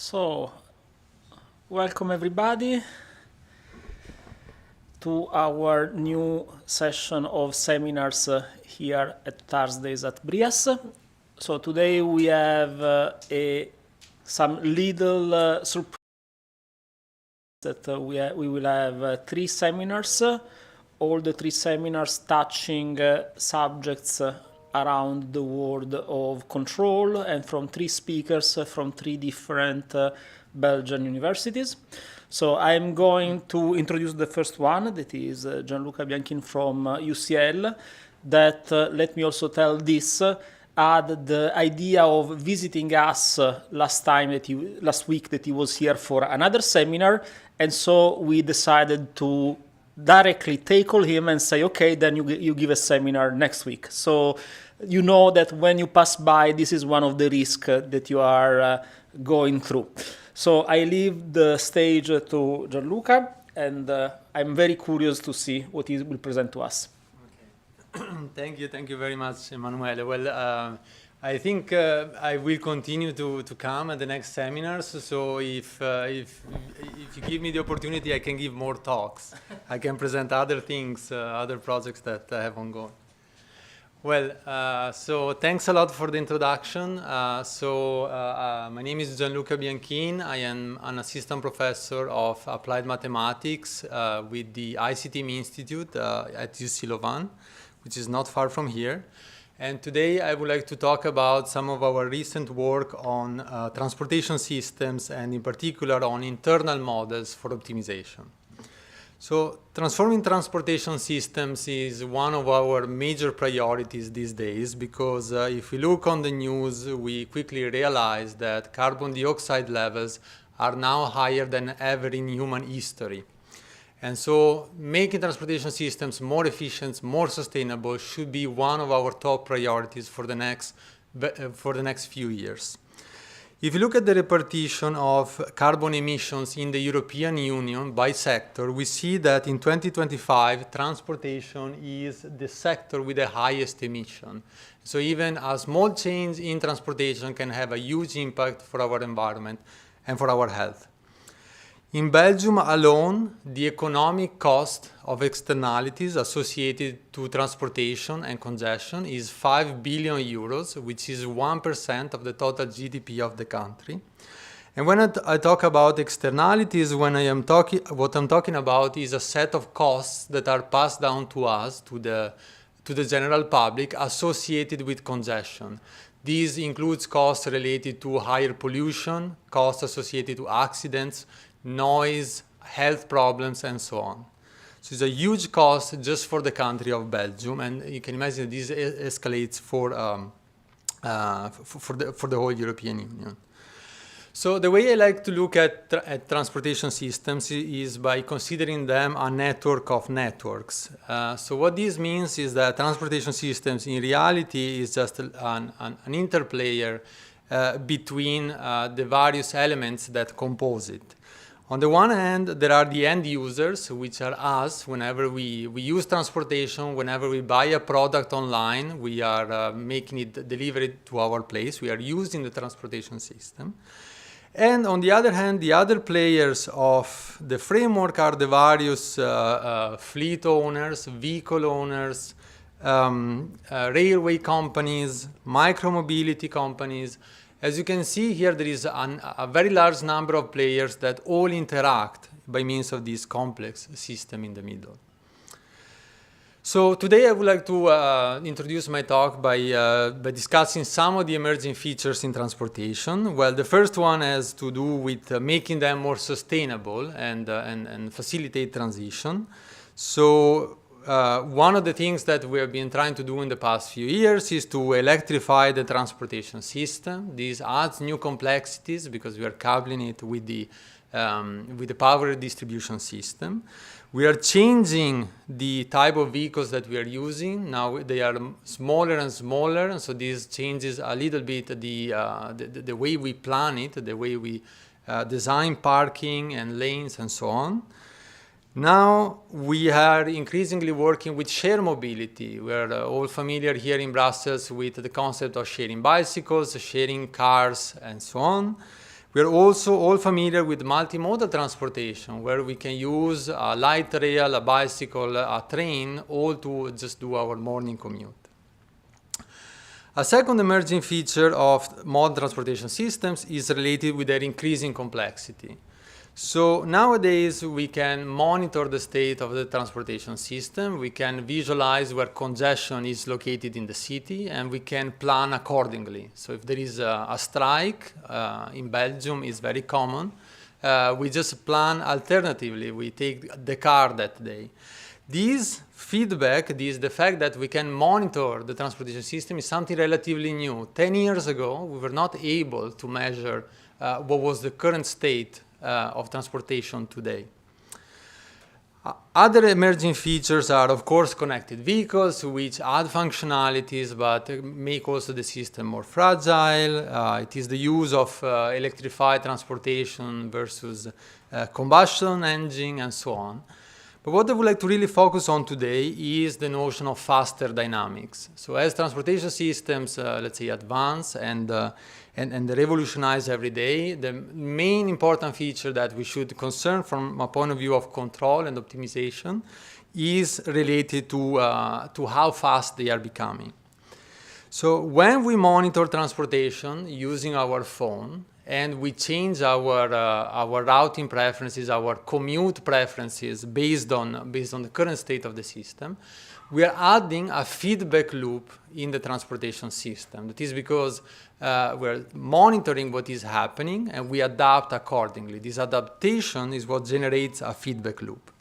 So, welcome everybody to our new session of seminars here at Thursdays at BrIAS. So today we have some little surprise that we will have three seminars, all the three seminars touching subjects around the world of control and from three speakers from three different Belgian universities. So I'm going to introduce the first one, that is Gianluca Bianchin from UCL, that let me also tell this, had the idea of visiting us last week that he was here for another seminar, and so we decided to directly tackle him and say, okay, then you give a seminar next week. So you know that when you pass by, this is one of the risks that you are going through. So I leave the stage to Gianluca, and I'm very curious to see what he will present to us. Okay. Thank you very much, Emanuele. Well, I think I will continue to come at the next seminars. So if you give me the opportunity, I can give more talks. I can present other things, other projects that I have ongoing. Well, so thanks a lot for the introduction. My name is Gianluca Bianchin. I am an assistant professor of applied mathematics with the ICT Institute at UC Louvain, which is not far from here. And today I would like to talk about some of our recent work on transportation systems and in particular on internal models for optimization. So transforming transportation systems is one of our major priorities these days because if we look on the news, we quickly realize that carbon dioxide levels are now higher than ever in human history. And so making transportation systems more efficient, more sustainable should be one of our top priorities for the next few years. If you look at the repartition of carbon emissions in the European Union by sector, we see that in 2025, transportation is the sector with the highest emission. So even a small change in transportation can have a huge impact for our environment and for our health. In Belgium alone, the economic cost of externalities associated to transportation and congestion is 5 billion euros, which is 1% of the total GDP of the country. And when I talk about externalities, what I'm talking about is a set of costs that are passed down to us, to the general public, associated with congestion. These includes costs related to higher pollution, costs associated to accidents, noise, health problems, and so on. So it's a huge cost just for the country of Belgium, and you can imagine this escalates for the whole European Union. So the way I like to look at transportation systems is by considering them a network of networks. So what this means is that transportation systems in reality is just an interplayer between the various elements that compose it. On the one hand, there are the end users, which are us. Whenever we use transportation, whenever we buy a product online, we are making it delivered to our place. We are using the transportation system. And on the other hand, the other players of the framework are the various fleet owners, vehicle owners, railway companies, micromobility companies. As you can see here, there is a very large number of players that all interact by means of this complex system in the middle. So today I would like to introduce my talk by discussing some of the emerging features in transportation. Well, the first one has to do with making them more sustainable and facilitate transition. So one of the things that we have been trying to do in the past few years is to electrify the transportation system. This adds new complexities because we are coupling it with the power distribution system. We are changing the type of vehicles that we are using. Now they are smaller and smaller, and so this changes a little bit the way we plan it, the way we design parking and lanes and so on. Now we are increasingly working with shared mobility. We are all familiar here in Brussels with the concept of sharing bicycles, sharing cars, and so on. We are also all familiar with multimodal transportation, where we can use a light rail, a bicycle, a train, all to just do our morning commute. A second emerging feature of modern transportation systems is related with their increasing complexity. So nowadays we can monitor the state of the transportation system, we can visualize where congestion is located in the city, and we can plan accordingly. So if there is a strike in Belgium, is very common, we just plan alternatively, we take the car that day. This feedback, the fact that we can monitor the transportation system is something relatively new. 10 years ago, we were not able to measure what was the current state of transportation today. Other emerging features are, of course, connected vehicles, which add functionalities but make also the system more fragile. It is the use of electrified transportation versus combustion engine and so on. But what I would like to really focus on today is the notion of faster dynamics. So as transportation systems, let's say, advance and revolutionize every day, the main important feature that we should concern from a point of view of control and optimization is related to how fast they are becoming. So when we monitor transportation using our phone, and we change our routing preferences, our commute preferences based on the current state of the system, we are adding a feedback loop in the transportation system. That is because we're monitoring what is happening and we adapt accordingly. This adaptation is what generates a feedback loop.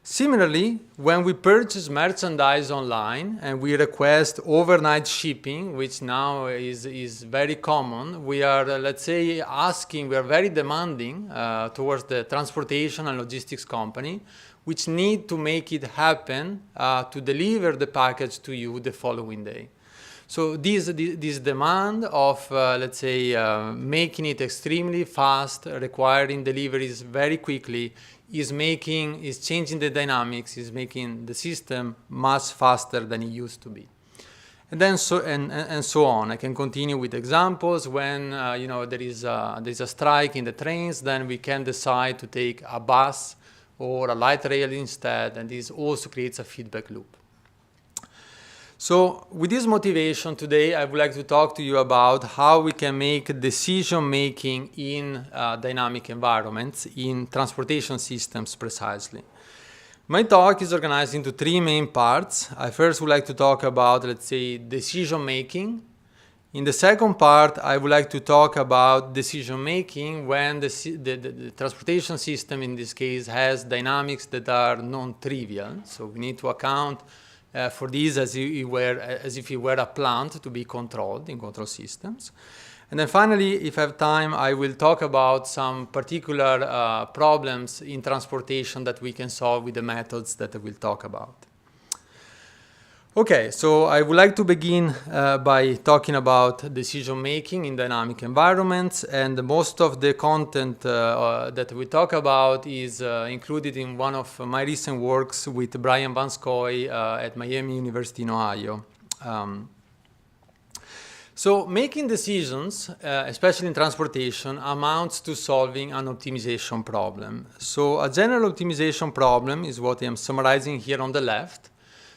Similarly, when we purchase merchandise online and we request overnight shipping, which now is very common, we are, let's say, we are very demanding towards the transportation and logistics company, which need to make it happen to deliver the package to you the following day. So this demand of, let's say, making it extremely fast, requiring deliveries very quickly, is changing the dynamics, is making the system much faster than it used to be. And then so on. I can continue with examples. When there is a strike in the trains, then we can decide to take a bus or a light rail instead, and this also creates a feedback loop. So with this motivation today, I would like to talk to you about how we can make decision-making in dynamic environments, in transportation systems precisely. My talk is organized into three main parts. I first would like to talk about, let's say, decision-making. In the second part, I would like to talk about decision-making when the transportation system, in this case, has dynamics that are non-trivial. So we need to account for this as if it were a plant to be controlled in control systems. And then finally, if I have time, I will talk about some particular problems in transportation that we can solve with the methods that I will talk about. Okay, so I would like to begin by talking about decision-making in dynamic environments, and most of the content that we talk about is included in one of my recent works with Brian Van Scoy at Miami University in Ohio. So making decisions, especially in transportation, amounts to solving an optimization problem. So a general optimization problem is what I am summarizing here on the left.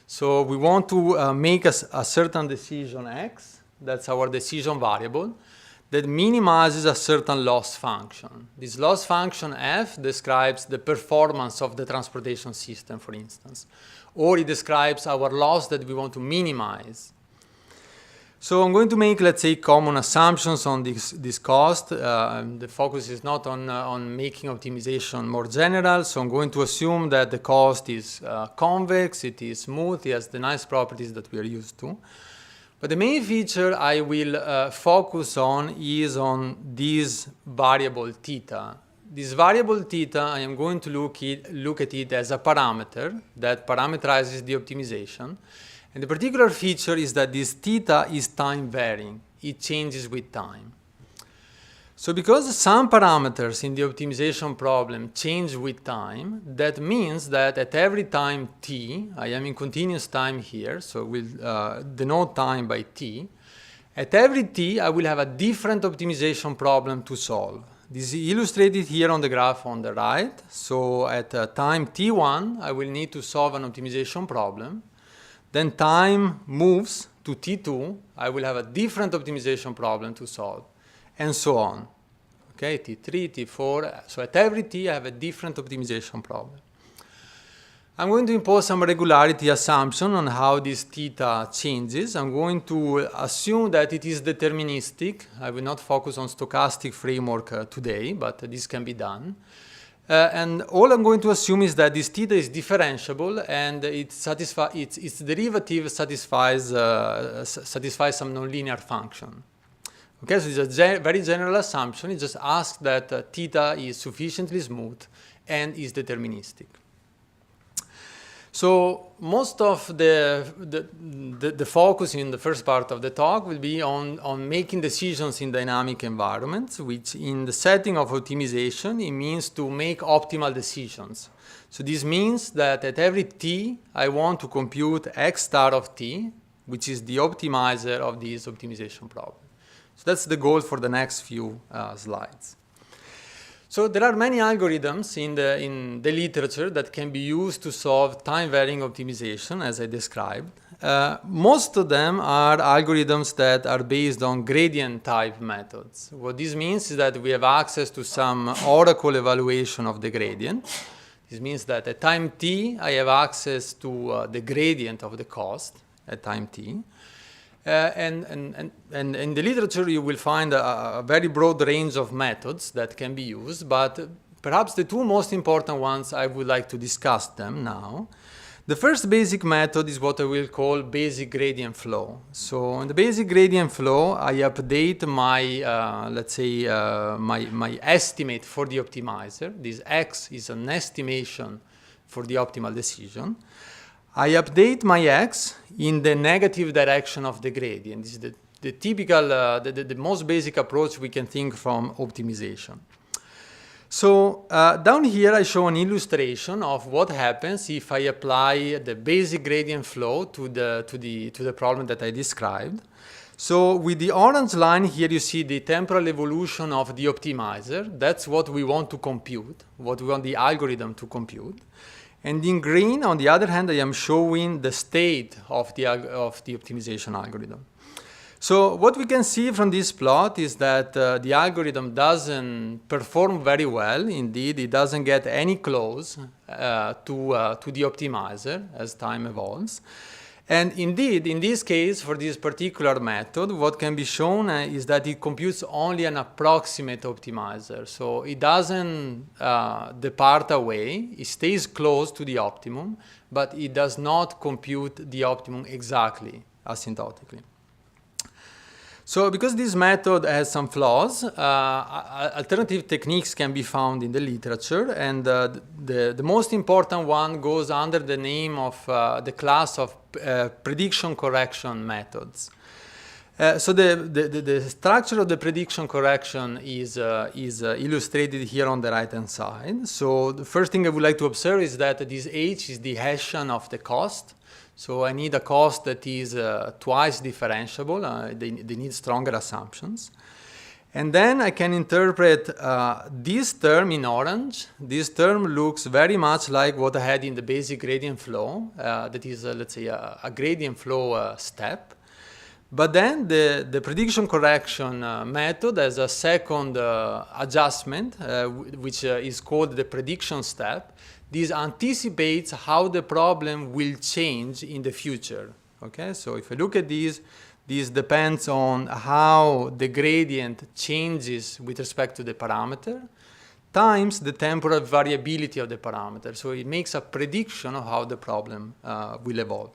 So we want to make a certain decision X, that's our decision variable, that minimizes a certain loss function. This loss function F describes the performance of the transportation system, for instance, or it describes our loss that we want to minimize. So I'm going to make, let's say, common assumptions on this cost. The focus is not on making optimization more general, so I'm going to assume that the cost is convex, it is smooth, it has the nice properties that we are used to. But the main feature I will focus on is on this variable theta. This variable theta, I am going to look at it as a parameter that parameterizes the optimization. And the particular feature is that this theta is time varying. It changes with time. So because some parameters in the optimization problem change with time, that means that at every time t, I am in continuous time here, so we'll denote time by t, At every t, I will have a different optimization problem to solve. This is illustrated here on the graph on the right. So at time t1, I will need to solve an optimization problem. Then time moves to t2, I will have a different optimization problem to solve, and so on. Okay, t3, t4, so at every t, I have a different optimization problem. I'm going to impose some regularity assumption on how this theta changes. I'm going to assume that it is deterministic. I will not focus on stochastic framework today, but this can be done. And all I'm going to assume is that this theta is differentiable and its derivative satisfies some nonlinear function. Okay, so it's a very general assumption. It just asks that theta is sufficiently smooth and is deterministic. So most of the focus in the first part of the talk will be on making decisions in dynamic environments, which in the setting of optimization, it means to make optimal decisions. So this means that at every t, I want to compute x star of t, which is the optimizer of this optimization problem. So that's the goal for the next few slides. So there are many algorithms in the literature that can be used to solve time-varying optimization, as I described. Most of them are algorithms that are based on gradient-type methods. What this means is that we have access to some oracle evaluation of the gradient. This means that at time t, I have access to the gradient of the cost at time t. And in the literature, you will find a very broad range of methods that can be used, but perhaps the two most important ones, I would like to discuss them now. The first basic method is what I will call basic gradient flow. So in the basic gradient flow, I update my, let's say, my estimate for the optimizer. This x is an estimation for the optimal decision. I update my x in the negative direction of the gradient. This is the typical, the most basic approach we can think from optimization. So down here I show an illustration of what happens if I apply the basic gradient flow to the problem that I described. So with the orange line here you see the temporal evolution of the optimizer. That's what we want to compute, what we want the algorithm to compute. And in green, on the other hand, I am showing the state of the optimization algorithm. So what we can see from this plot is that the algorithm doesn't perform very well. Indeed, it doesn't get any close to the optimizer as time evolves. And indeed, in this case, for this particular method, what can be shown is that it computes only an approximate optimizer. So it doesn't depart away. It stays close to the optimum, but it does not compute the optimum exactly, asymptotically. So because this method has some flaws, alternative techniques can be found in the literature, and the most important one goes under the name of the class of prediction correction methods. So the structure of the prediction correction is illustrated here on the right-hand side. So the first thing I would like to observe is that this h is the Hessian of the cost. So I need a cost that is twice differentiable. They need stronger assumptions. And then I can interpret this term in orange. This term looks very much like what I had in the basic gradient flow. That is, let's say, a gradient flow step. But then the prediction correction method has a second adjustment, which is called the prediction step. This anticipates how the problem will change in the future. Okay, so if I look at this depends on how the gradient changes with respect to the parameter times the temporal variability of the parameter. So it makes a prediction of how the problem will evolve.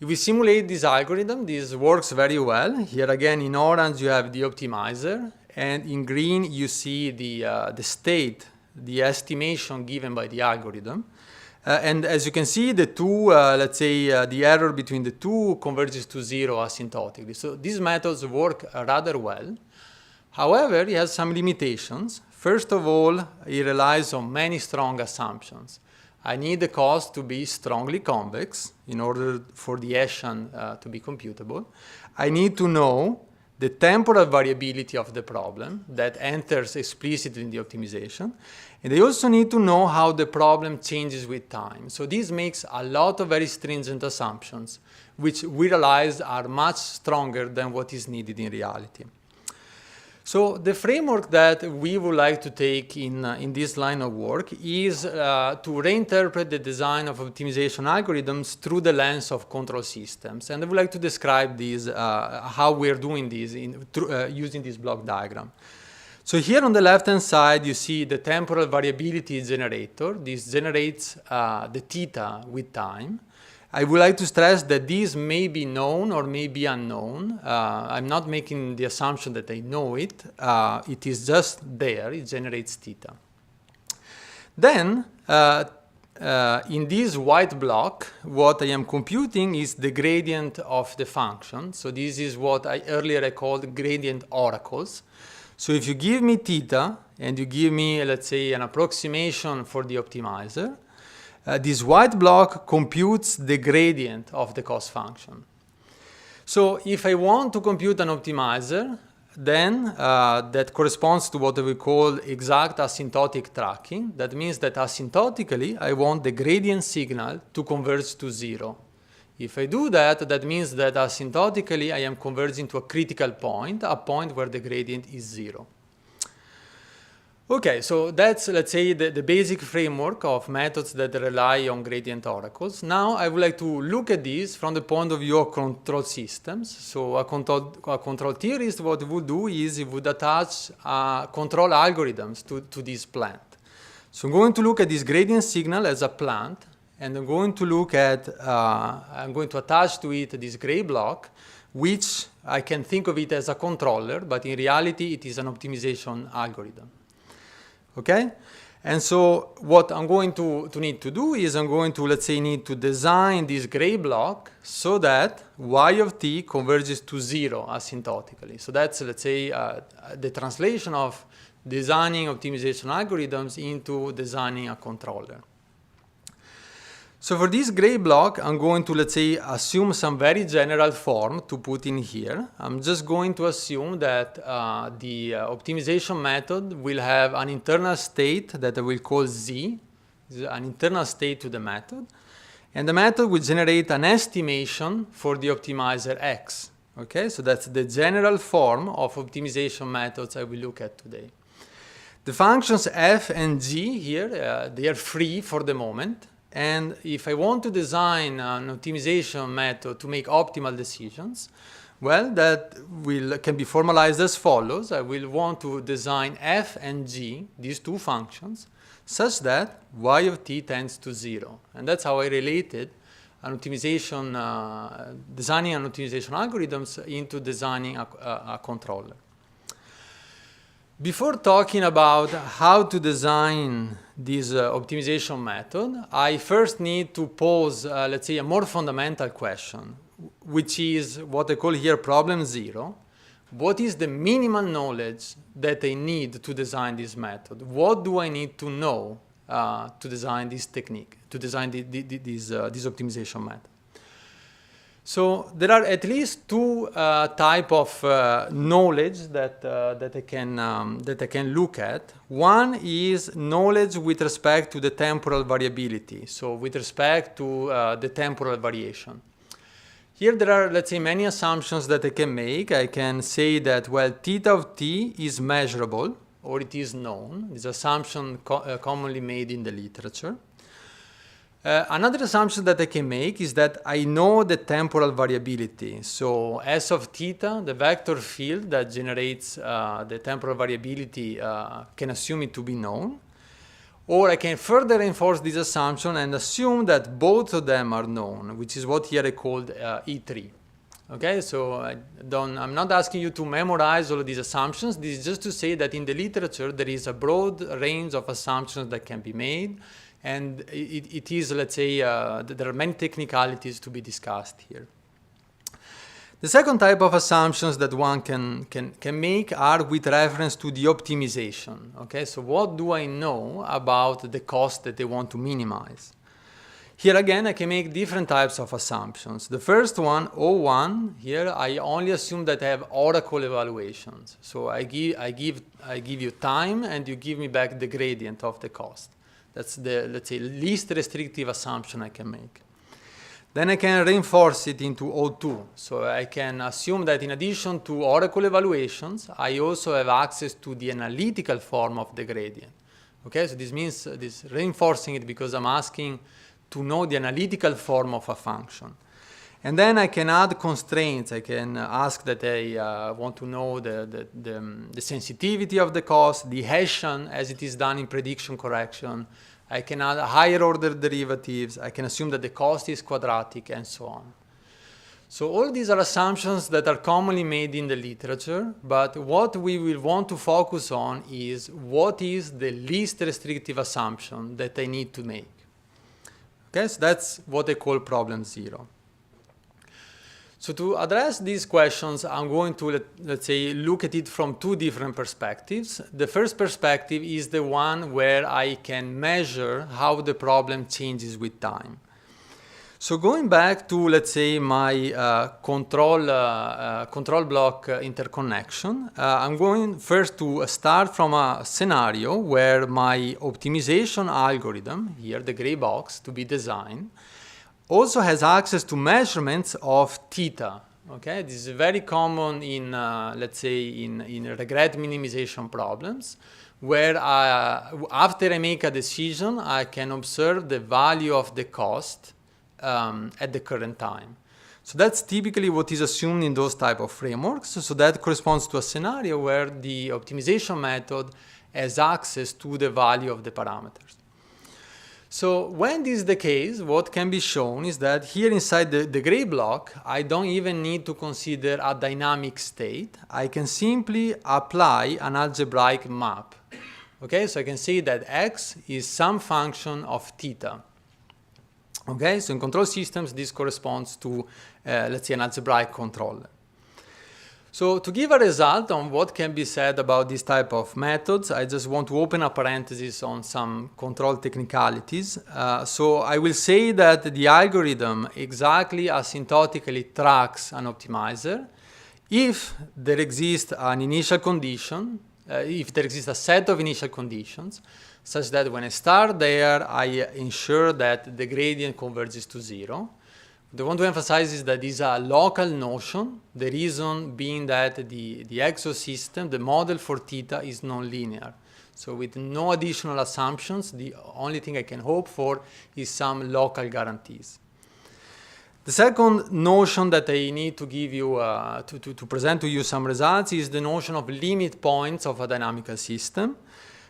If we simulate this algorithm, this works very well. Here again in orange you have the optimizer, and in green you see the state, the estimation given by the algorithm. And as you can see, the two, let's say, the error between the two converges to zero asymptotically. So these methods work rather well. However, it has some limitations. First of all, it relies on many strong assumptions. I need the cost to be strongly convex in order for the Hessian to be computable. I need to know the temporal variability of the problem that enters explicitly in the optimization. And I also need to know how the problem changes with time. So this makes a lot of very stringent assumptions, which we realize are much stronger than what is needed in reality. So the framework that we would like to take in this line of work is to reinterpret the design of optimization algorithms through the lens of control systems. And I would like to describe this, how we're doing this using this block diagram. So here on the left-hand side, you see the temporal variability generator. This generates the theta with time. I would like to stress that these may be known or may be unknown. I'm not making the assumption that I know it. It is just there. It generates theta. Then, in this white block, what I am computing is the gradient of the function. So this is what I earlier called gradient oracles. So if you give me theta and you give me, let's say, an approximation for the optimizer, this white block computes the gradient of the cost function. So if I want to compute an optimizer, then that corresponds to what we call exact asymptotic tracking. That means that asymptotically, I want the gradient signal to converge to 0. If I do that, that means that asymptotically, I am converging to a critical point, a point where the gradient is 0. Okay, so that's, let's say, the basic framework of methods that rely on gradient oracles. Now I would like to look at this from the point of view of control systems. So a control theorist, what it would do is it would attach control algorithms to this plant. So I'm going to look at this gradient signal as a plant, and I'm going to look at, I'm going to attach to it this gray block, which I can think of it as a controller, but in reality it is an optimization algorithm. Okay? And so what I'm going to need to do is I'm going to, let's say, need to design this gray block so that y of t converges to 0 asymptotically. So that's, let's say, the translation of designing optimization algorithms into designing a controller. So for this gray block, I'm going to, let's say, assume some very general form to put in here. I'm just going to assume that the optimization method will have an internal state that I will call z, an internal state to the method. And the method will generate an estimation for the optimizer x. Okay, so that's the general form of optimization methods I will look at today. The functions f and g here, they are free for the moment. And if I want to design an optimization method to make optimal decisions, well, that can be formalized as follows. I will want to design f and g, these two functions, such that y of t tends to 0. And that's how I related an optimization, designing an optimization algorithms into designing a controller. Before talking about how to design this optimization method, I first need to pose, let's say, a more fundamental question, which is what I call here problem 0. What is the minimal knowledge that I need to design this method? What do I need to know to design this technique, to design this optimization method? So there are at least two types of knowledge that I can look at. One is knowledge with respect to the temporal variability, so with respect to the temporal variation. Here there are, let's say, many assumptions that I can make. I can say that, well, theta of t is measurable, or it is known. This assumption commonly made in the literature. Another assumption that I can make is that I know the temporal variability. So S of theta, the vector field that generates the temporal variability, can assume it to be known. Or I can further reinforce this assumption and assume that both of them are known, which is what here I called E3. Okay, so I'm not asking you to memorize all of these assumptions. This is just to say that in the literature there is a broad range of assumptions that can be made. And it is, let's say, there are many technicalities to be discussed here. The second type of assumptions that one can make are with reference to the optimization. Okay, so what do I know about the cost that they want to minimize? Here again, I can make different types of assumptions. The first one, O1, here I only assume that I have oracle evaluations. So I give you time and you give me back the gradient of the cost. That's the, let's say, least restrictive assumption I can make. Then I can reinforce it into O2. So I can assume that in addition to oracle evaluations, I also have access to the analytical form of the gradient. Okay, so this means this reinforcing it because I'm asking to know the analytical form of a function. And then I can add constraints. I can ask that I want to know the sensitivity of the cost, the Hessian as it is done in prediction correction. I can add higher order derivatives. I can assume that the cost is quadratic and so on. So all these are assumptions that are commonly made in the literature, but what we will want to focus on is what is the least restrictive assumption that I need to make. Okay, so that's what I call problem 0. So to address these questions, I'm going to, let's say, look at it from two different perspectives. The first perspective is the one where I can measure how the problem changes with time. So going back to, let's say, my control block interconnection, I'm going first to start from a scenario where my optimization algorithm, here the gray box to be designed, also has access to measurements of theta. Okay, this is very common in, let's say, in regret minimization problems, where after I make a decision, I can observe the value of the cost at the current time. So that's typically what is assumed in those type of frameworks. So that corresponds to a scenario where the optimization method has access to the value of the parameters. So when this is the case, what can be shown is that here inside the gray block, I don't even need to consider a dynamic state. I can simply apply an algebraic map. Okay, so I can say that x is some function of theta. Okay, so in control systems, this corresponds to, let's say, an algebraic controller. So to give a result on what can be said about this type of methods, I just want to open a parenthesis on some control technicalities. So I will say that the algorithm exactly asymptotically tracks an optimizer if there exists an initial condition, if there exists a set of initial conditions, such that when I start there, I ensure that the gradient converges to 0. What I want to emphasize is that this is a local notion, the reason being that the exosystem, the model for theta, is nonlinear. So with no additional assumptions, the only thing I can hope for is some local guarantees. The second notion that I need to give you, to present to you some results, is the notion of limit points of a dynamical system.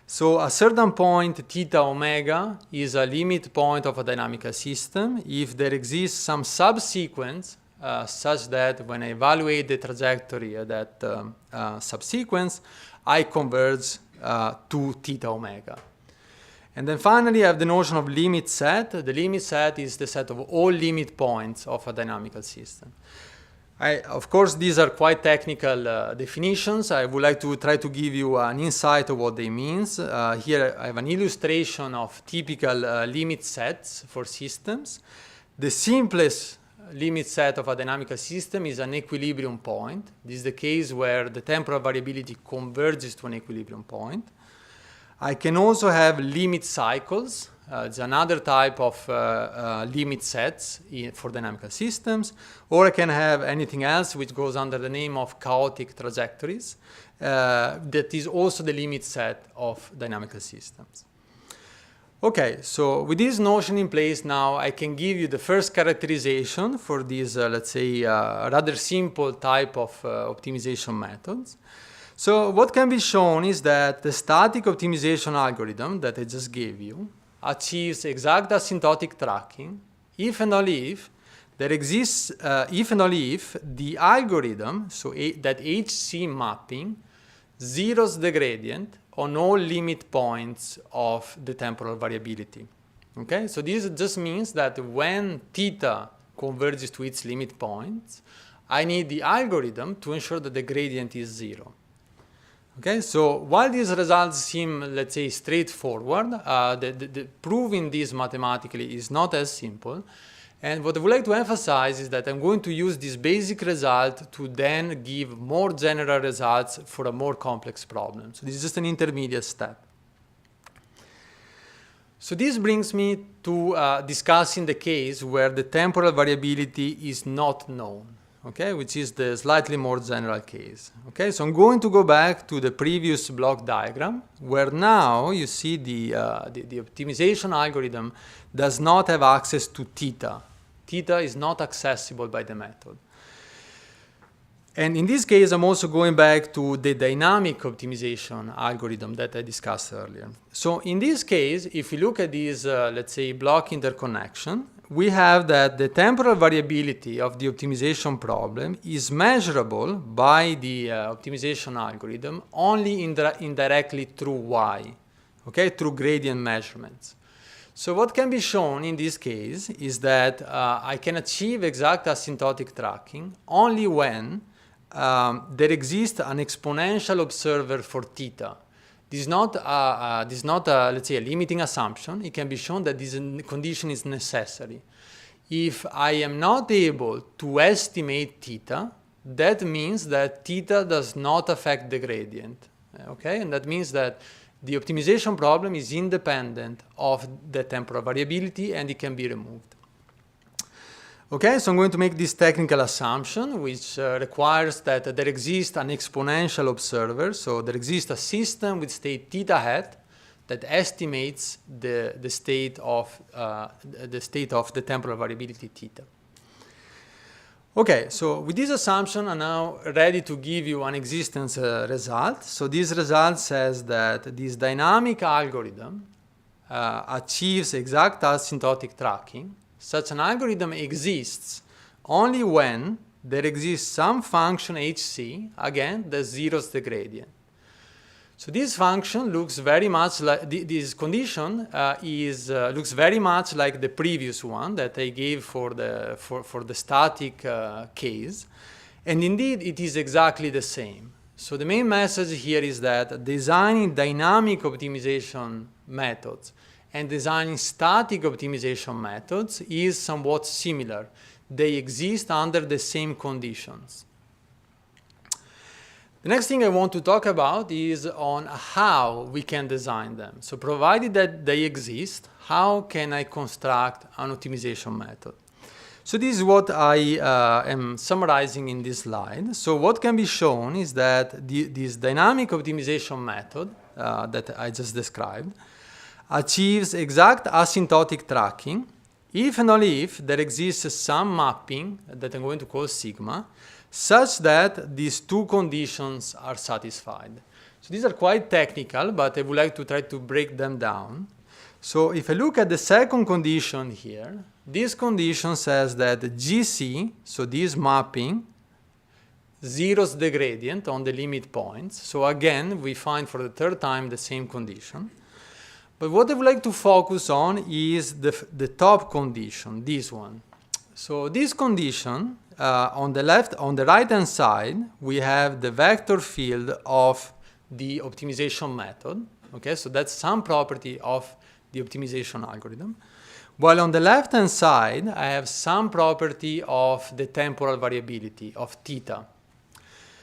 So a certain point, theta omega, is a limit point of a dynamical system if there exists some subsequence such that when I evaluate the trajectory of that subsequence, I converge to theta omega. And then finally, I have the notion of limit set. The limit set is the set of all limit points of a dynamical system. Of course, these are quite technical definitions. I would like to try to give you an insight of what they mean. Here I have an illustration of typical limit sets for systems. The simplest limit set of a dynamical system is an equilibrium point. This is the case where the temporal variability converges to an equilibrium point. I can also have limit cycles. It's another type of limit sets for dynamical systems, or I can have anything else which goes under the name of chaotic trajectories. That is also the limit set of dynamical systems. Okay, so with this notion in place now, I can give you the first characterization for these, let's say, rather simple type of optimization methods. So what can be shown is that the static optimization algorithm that I just gave you achieves exact asymptotic tracking if and only if there exists, if and only if the algorithm, so that HC mapping, zeros the gradient on all limit points of the temporal variability. Okay, so this just means that when theta converges to its limit points, I need the algorithm to ensure that the gradient is 0. Okay, so while these results seem, let's say, straightforward, the proving this mathematically is not as simple. And what I would like to emphasize is that I'm going to use this basic result to then give more general results for a more complex problem. So this is just an intermediate step. So this brings me to discussing the case where the temporal variability is not known, okay, which is the slightly more general case. Okay, so I'm going to go back to the previous block diagram, where now you see the optimization algorithm does not have access to theta. Theta is not accessible by the method. And in this case, I'm also going back to the dynamic optimization algorithm that I discussed earlier. So in this case, if we look at this, let's say, block interconnection, we have that the temporal variability of the optimization problem is measurable by the optimization algorithm only indirectly through y, okay, through gradient measurements. So what can be shown in this case is that I can achieve exact asymptotic tracking only when there exists an exponential observer for theta. This is not, let's say, a limiting assumption. It can be shown that this condition is necessary. If I am not able to estimate theta, that means that theta does not affect the gradient. Okay? And that means that the optimization problem is independent of the temporal variability and it can be removed. Okay, so I'm going to make this technical assumption, which requires that there exists an exponential observer. So there exists a system with state theta hat that estimates the state of the temporal variability theta. Okay, so with this assumption, I'm now ready to give you an existence result. So this result says that this dynamic algorithm achieves exact asymptotic tracking. Such an algorithm exists only when there exists some function hc, again, that zeros the gradient. So this function looks very much like, this condition looks very much like the previous one that I gave for the static case. And indeed, it is exactly the same. So the main message here is that designing dynamic optimization methods and designing static optimization methods is somewhat similar. They exist under the same conditions. The next thing I want to talk about is on how we can design them. So provided that they exist, how can I construct an optimization method? So this is what I am summarizing in this slide. So what can be shown is that this dynamic optimization method that I just described achieves exact asymptotic tracking if and only if there exists some mapping that I'm going to call sigma, such that these two conditions are satisfied. So these are quite technical, but I would like to try to break them down. So if I look at the second condition here, this condition says that GC, so this mapping, zeros the gradient on the limit points. So again, we find for the third time the same condition. But what I would like to focus on is the top condition, this one. So this condition, on the right-hand side, we have the vector field of the optimization method. Okay, so that's some property of the optimization algorithm. While on the left-hand side, I have some property of the temporal variability of theta.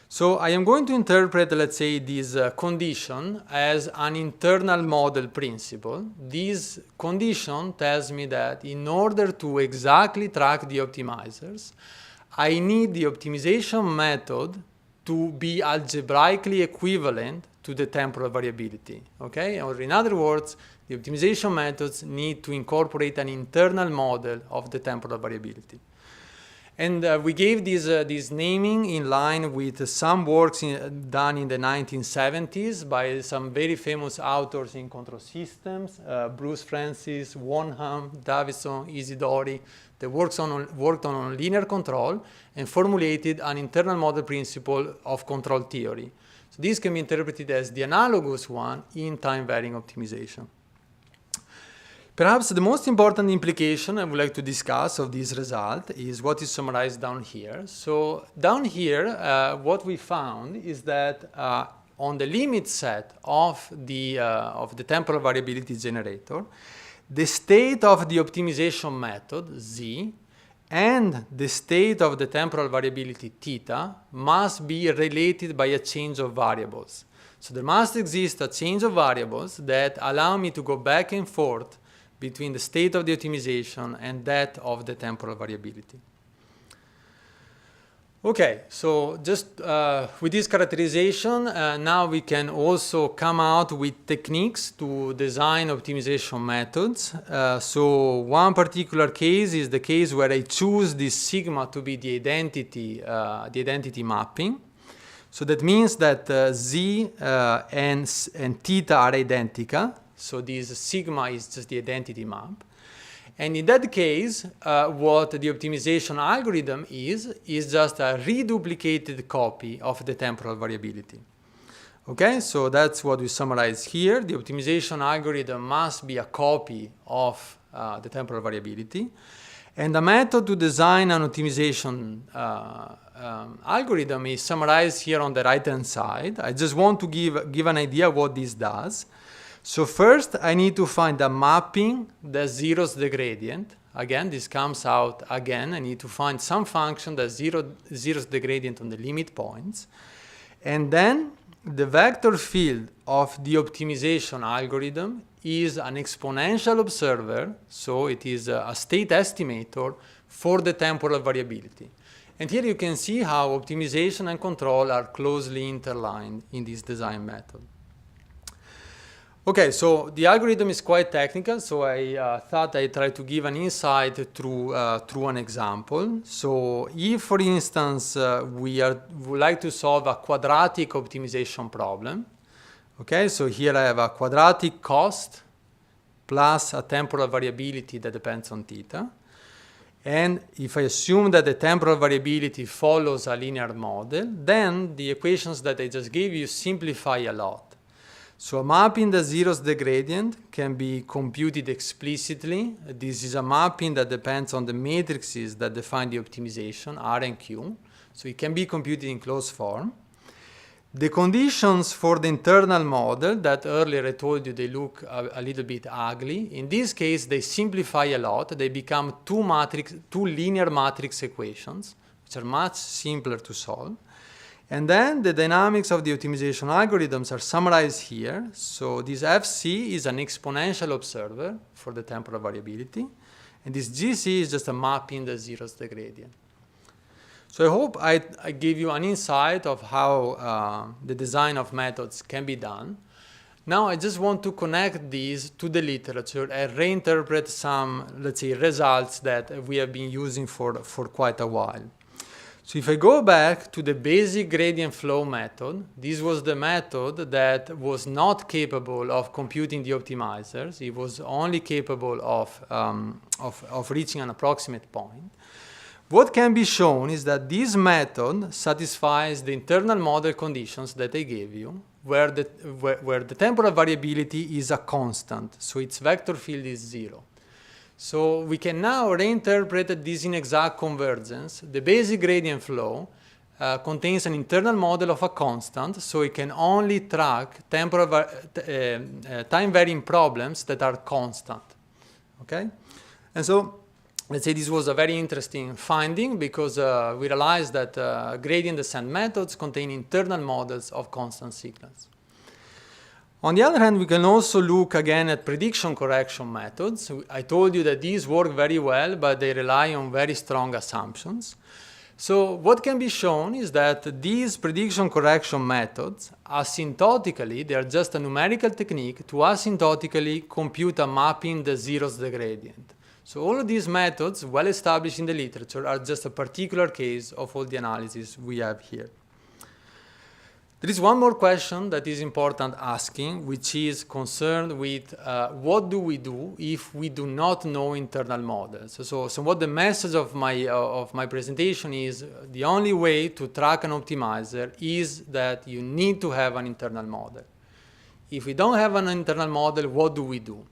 So I am going to interpret, let's say, this condition as an internal model principle. This condition tells me that in order to exactly track the optimizers, I need the optimization method to be algebraically equivalent to the temporal variability. Okay? Or in other words, the optimization methods need to incorporate an internal model of the temporal variability. And we gave this naming in line with some works done in the 1970s by some very famous authors in control systems, Bruce Francis, Wonham, Davison, Isidori, that worked on linear control and formulated an internal model principle of control theory. So this can be interpreted as the analogous one in time-varying optimization. Perhaps the most important implication I would like to discuss of this result is what is summarized down here. So down here, what we found is that on the limit set of the temporal variability generator, the state of the optimization method, Z, and the state of the temporal variability, theta, must be related by a change of variables. So there must exist a change of variables that allow me to go back and forth between the state of the optimization and that of the temporal variability. Okay, so just with this characterization, now we can also come out with techniques to design optimization methods. So one particular case is the case where I choose this sigma to be the identity mapping. So that means that Z and theta are identical. So this sigma is just the identity map. And in that case, what the optimization algorithm is just a reduplicated copy of the temporal variability. Okay, so that's what we summarize here. The optimization algorithm must be a copy of the temporal variability. And the method to design an optimization algorithm is summarized here on the right-hand side. I just want to give an idea what this does. So first, I need to find a mapping that zeros the gradient. Again, this comes out again. I need to find some function that zeros the gradient on the limit points. And then the vector field of the optimization algorithm is an exponential observer. So it is a state estimator for the temporal variability. And here you can see how optimization and control are closely interlined in this design method. Okay, so the algorithm is quite technical, so I thought I'd try to give an insight through an example. So if, for instance, we would like to solve a quadratic optimization problem, okay, so here I have a quadratic cost plus a temporal variability that depends on theta. And if I assume that the temporal variability follows a linear model, then the equations that I just gave you simplify a lot. So a mapping that zeros the gradient can be computed explicitly. This is a mapping that depends on the matrices that define the optimization, R and Q. So it can be computed in closed form. The conditions for the internal model that earlier I told you they look a little bit ugly. In this case, they simplify a lot. They become two linear matrix equations, which are much simpler to solve. And then the dynamics of the optimization algorithms are summarized here. So this FC is an exponential observer for the temporal variability. And this GC is just a mapping that zeros the gradient. So I hope I gave you an insight of how the design of methods can be done. Now I just want to connect these to the literature and reinterpret some, let's say, results that we have been using for quite a while. So if I go back to the basic gradient flow method, this was the method that was not capable of computing the optimizers. It was only capable of reaching an approximate point. What can be shown is that this method satisfies the internal model conditions that I gave you, where the temporal variability is a constant, so its vector field is 0. So we can now reinterpret this inexact convergence. The basic gradient flow contains an internal model of a constant, so it can only track time-varying problems that are constant. Okay? And so let's say this was a very interesting finding because we realized that gradient descent methods contain internal models of constant signals. On the other hand, we can also look again at prediction correction methods. I told you that these work very well, but they rely on very strong assumptions. So what can be shown is that these prediction correction methods, asymptotically, they are just a numerical technique to asymptotically compute a mapping that zeros the gradient. So all of these methods, well established in the literature, are just a particular case of all the analysis we have here. There is one more question that is important asking, which is concerned with what do we do if we do not know internal models. So what the message of my presentation is, the only way to track an optimizer is that you need to have an internal model. If we don't have an internal model, what do we do?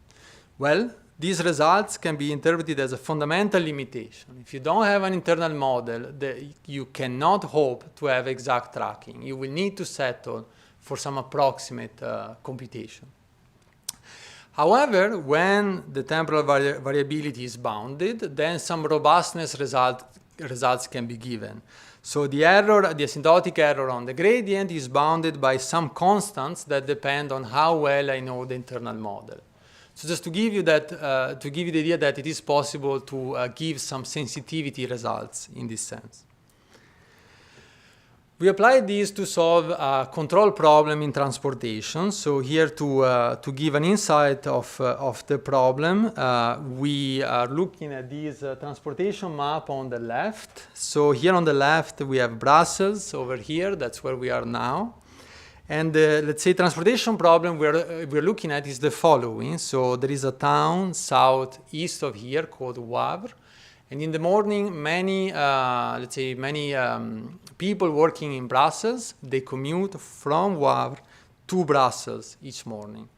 Well, these results can be interpreted as a fundamental limitation. If you don't have an internal model, you cannot hope to have exact tracking. You will need to settle for some approximate computation. However, when the temporal variability is bounded, then some robustness results can be given. So the asymptotic error on the gradient is bounded by some constants that depend on how well I know the internal model. So just to give you that, to give you the idea that it is possible to give some sensitivity results in this sense. We applied these to solve a control problem in transportation. So here to give an insight of the problem, we are looking at this transportation map on the left. So here on the left, we have Brussels over here. That's where we are now. And let's say transportation problem we're looking at is the following. So there is a town southeast of here called Wavre. And in the morning, many people working in Brussels, they commute from Wavre to Brussels each morning.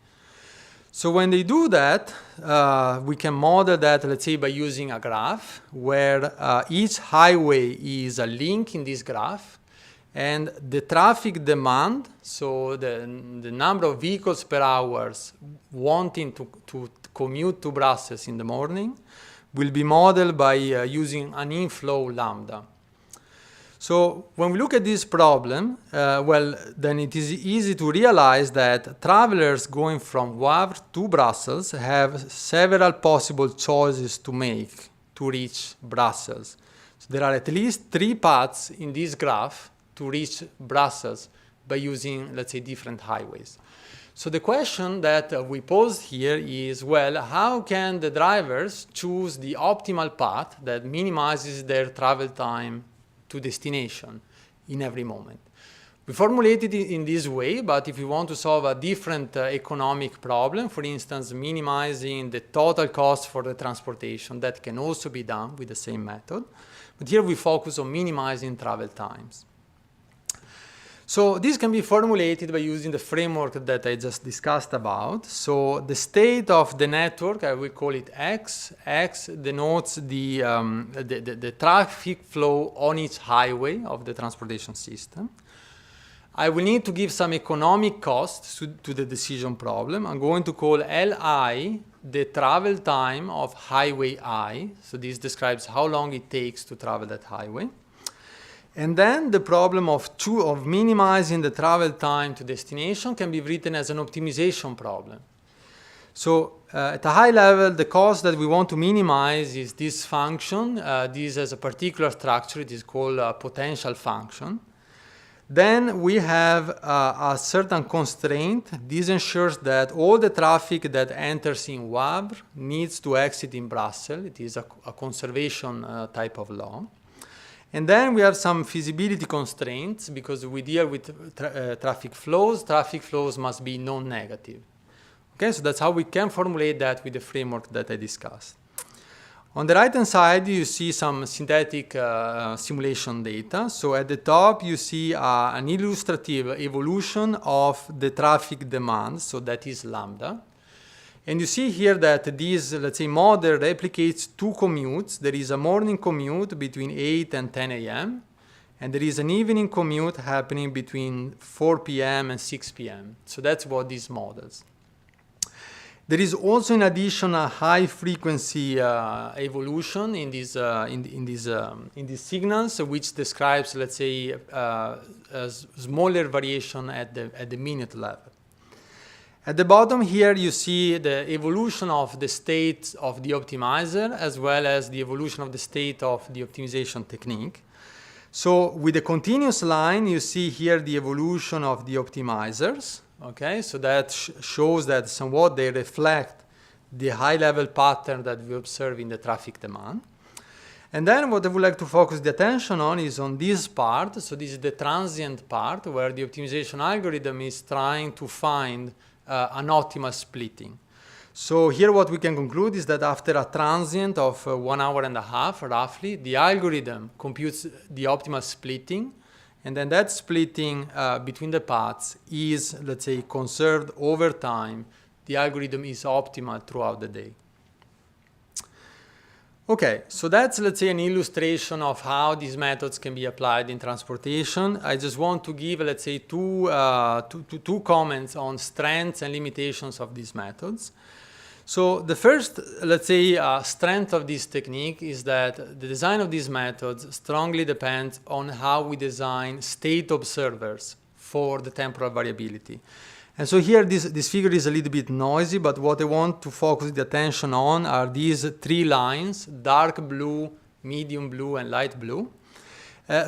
So when they do that, we can model that, let's say, by using a graph where each highway is a link in this graph, and the traffic demand, so the number of vehicles per hour wanting to commute to Brussels in the morning, will be modeled by using an inflow lambda. So when we look at this problem, well, then it is easy to realize that travelers going from Wavre to Brussels have several possible choices to make to reach Brussels. So there are at least 3 paths in this graph to reach Brussels by using, let's say, different highways. So the question that we posed here is, well, how can the drivers choose the optimal path that minimizes their travel time to destination in every moment? We formulated it in this way, but if we want to solve a different economic problem, for instance, minimizing the total cost for the transportation, that can also be done with the same method. But here we focus on minimizing travel times. So this can be formulated by using the framework that I just discussed about. So the state of the network, I will call it X. X denotes the traffic flow on each highway of the transportation system. I will need to give some economic cost to the decision problem. I'm going to call Li the travel time of highway I. So this describes how long it takes to travel that highway. And then the problem of minimizing the travel time to destination can be written as an optimization problem. So at a high level, the cost that we want to minimize is this function. This has a particular structure. It is called a potential function. Then we have a certain constraint. This ensures that all the traffic that enters in Wavre needs to exit in Brussels. It is a conservation type of law. And then we have some feasibility constraints because we deal with traffic flows. Traffic flows must be non-negative. Okay, so that's how we can formulate that with the framework that I discussed. On the right-hand side, you see some synthetic simulation data. So at the top, you see an illustrative evolution of the traffic demand. So that is lambda. And you see here that this, let's say, model replicates 2 commutes. There is a morning commute between 8 and 10 a.m. And there is an evening commute happening between 4 p.m. and 6 p.m. So that's what these models. There is also, in addition, a high-frequency evolution in these signals, which describes, let's say, a smaller variation at the minute level. At the bottom here, you see the evolution of the state of the optimizer, as well as the evolution of the state of the optimization technique. So with the continuous line, you see here the evolution of the optimizers. Okay, so that shows that somewhat they reflect the high-level pattern that we observe in the traffic demand. And then what I would like to focus the attention on is on this part. So this is the transient part where the optimization algorithm is trying to find an optimal splitting. So here what we can conclude is that after a transient of 1 hour and a half, roughly, the algorithm computes the optimal splitting, and then that splitting between the paths is, let's say, conserved over time. The algorithm is optimal throughout the day. Okay, so that's, let's say, an illustration of how these methods can be applied in transportation. I just want to give, let's say, two comments on strengths and limitations of these methods. So the first, let's say, strength of this technique is that the design of these methods strongly depends on how we design state observers for the temporal variability. And so here this figure is a little bit noisy, but what I want to focus the attention on are these three lines: dark blue, medium blue, and light blue.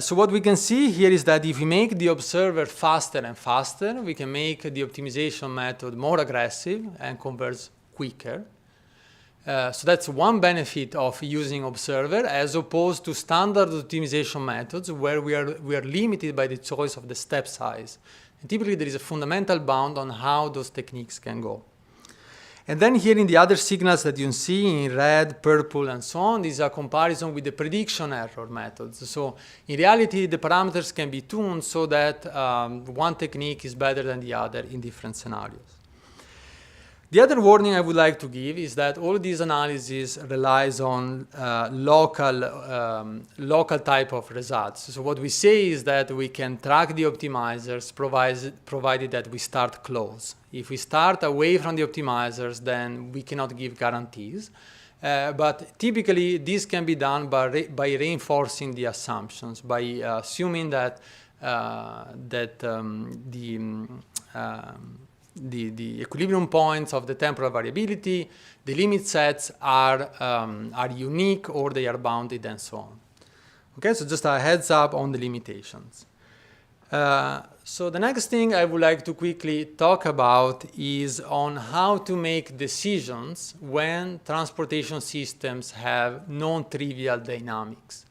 So what we can see here is that if we make the observer faster and faster, we can make the optimization method more aggressive and converge quicker. So that's one benefit of using observer as opposed to standard optimization methods where we are limited by the choice of the step size. And typically there is a fundamental bound on how those techniques can go. And then here in the other signals that you see in red, purple, and so on, these are comparison with the prediction error methods. So in reality, the parameters can be tuned so that one technique is better than the other in different scenarios. The other warning I would like to give is that all these analyses relies on local type of results. So what we say is that we can track the optimizers provided that we start close. If we start away from the optimizers, then we cannot give guarantees. But typically, this can be done by reinforcing the assumptions, by assuming that the equilibrium points of the temporal variability, the limit sets are unique or they are bounded and so on. Okay, so just a heads up on the limitations. So the next thing I would like to quickly talk about is on how to make decisions when transportation systems have non-trivial dynamics.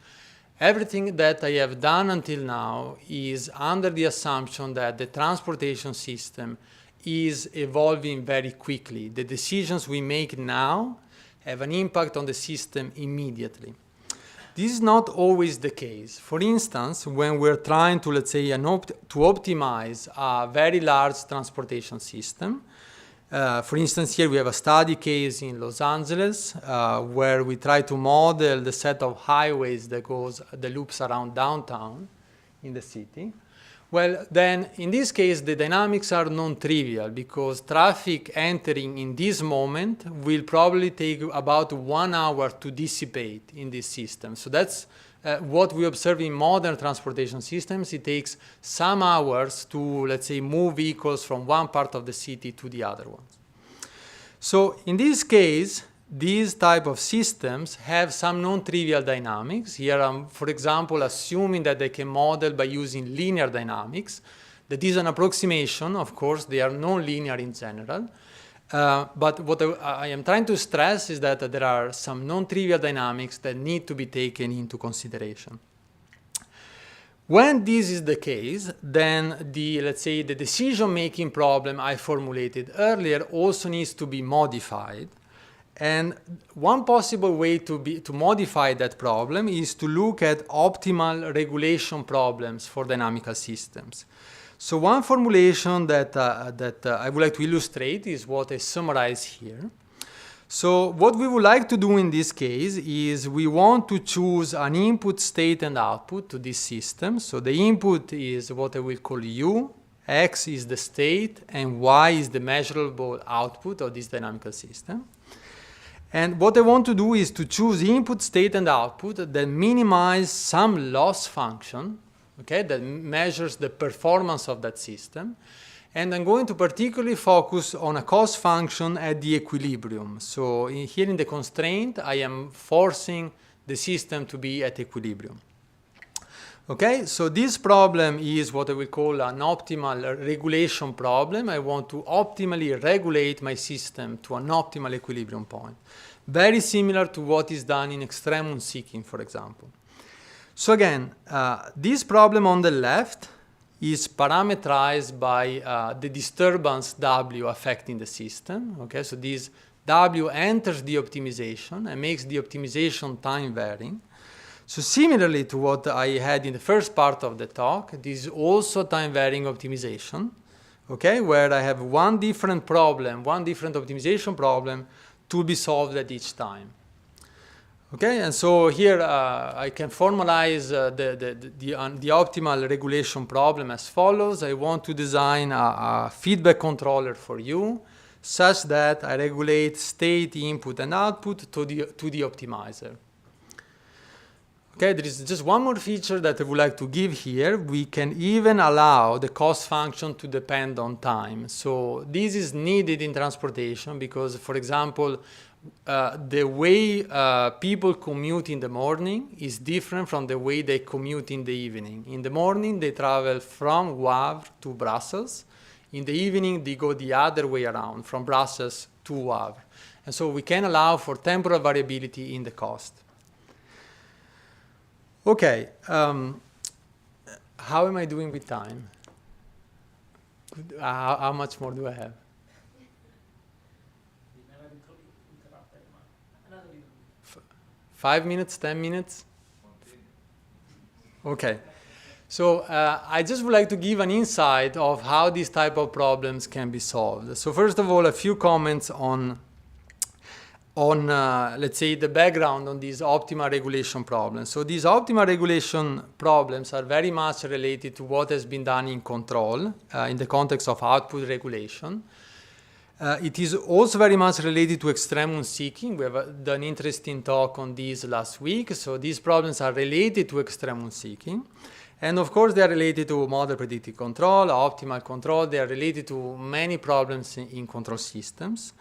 Everything that I have done until now is under the assumption that the transportation system is evolving very quickly. The decisions we make now have an impact on the system immediately. This is not always the case. For instance, when we're trying to, let's say, to optimize a very large transportation system, for instance, here we have a study case in Los Angeles where we try to model the set of highways that loops around downtown in the city. Well, then, in this case, the dynamics are non-trivial because traffic entering in this moment will probably take about 1 hour to dissipate in this system. So that's what we observe in modern transportation systems. It takes some hours to, let's say, move vehicles from one part of the city to the other ones. So in this case, these type of systems have some non-trivial dynamics. Here I'm, for example, assuming that they can model by using linear dynamics. That is an approximation. Of course, they are non-linear in general. But what I am trying to stress is that there are some non-trivial dynamics that need to be taken into consideration. When this is the case, then let's say, the decision-making problem I formulated earlier also needs to be modified. And one possible way to modify that problem is to look at optimal regulation problems for dynamical systems. So one formulation that I would like to illustrate is what I summarize here. So what we would like to do in this case is we want to choose an input state and output to this system. So the input is what I will call U, X is the state, and Y is the measurable output of this dynamical system. And what I want to do is to choose input, state, and output that minimize some loss function, okay, that measures the performance of that system. And I'm going to particularly focus on a cost function at the equilibrium. So here in the constraint, I am forcing the system to be at equilibrium. Okay, so this problem is what I will call an optimal regulation problem. I want to optimally regulate my system to an optimal equilibrium point. Very similar to what is done in extremum seeking, for example. So again, this problem on the left is parameterized by the disturbance W affecting the system. Okay, so this W enters the optimization and makes the optimization time varying. So similarly to what I had in the first part of the talk, this is also time-varying optimization, okay, where I have one different problem, one different optimization problem to be solved at each time. Okay, and so here I can formalize the optimal regulation problem as follows. I want to design a feedback controller for you such that I regulate state, input, and output to the optimizer. Okay, there is just one more feature that I would like to give here. We can even allow the cost function to depend on time. So this is needed in transportation because, for example, the way people commute in the morning is different from the way they commute in the evening. In the morning, they travel from Wavre to Brussels. In the evening, they go the other way around, from Brussels to Wavre. And so we can allow for temporal variability in the cost. Okay, how am I doing with time? How much more do I have? 5 minutes, 10 minutes? Okay. So I just would like to give an insight of how these type of problems can be solved. So first of all, a few comments on let's say, the background on these optimal regulation problems. So these optimal regulation problems are very much related to what has been done in control in the context of output regulation. It is also very much related to extremum seeking. We have done an interesting talk on these last week. So these problems are related to extremum seeking. And of course, they are related to model predictive control, optimal control. They are related to many problems in control systems.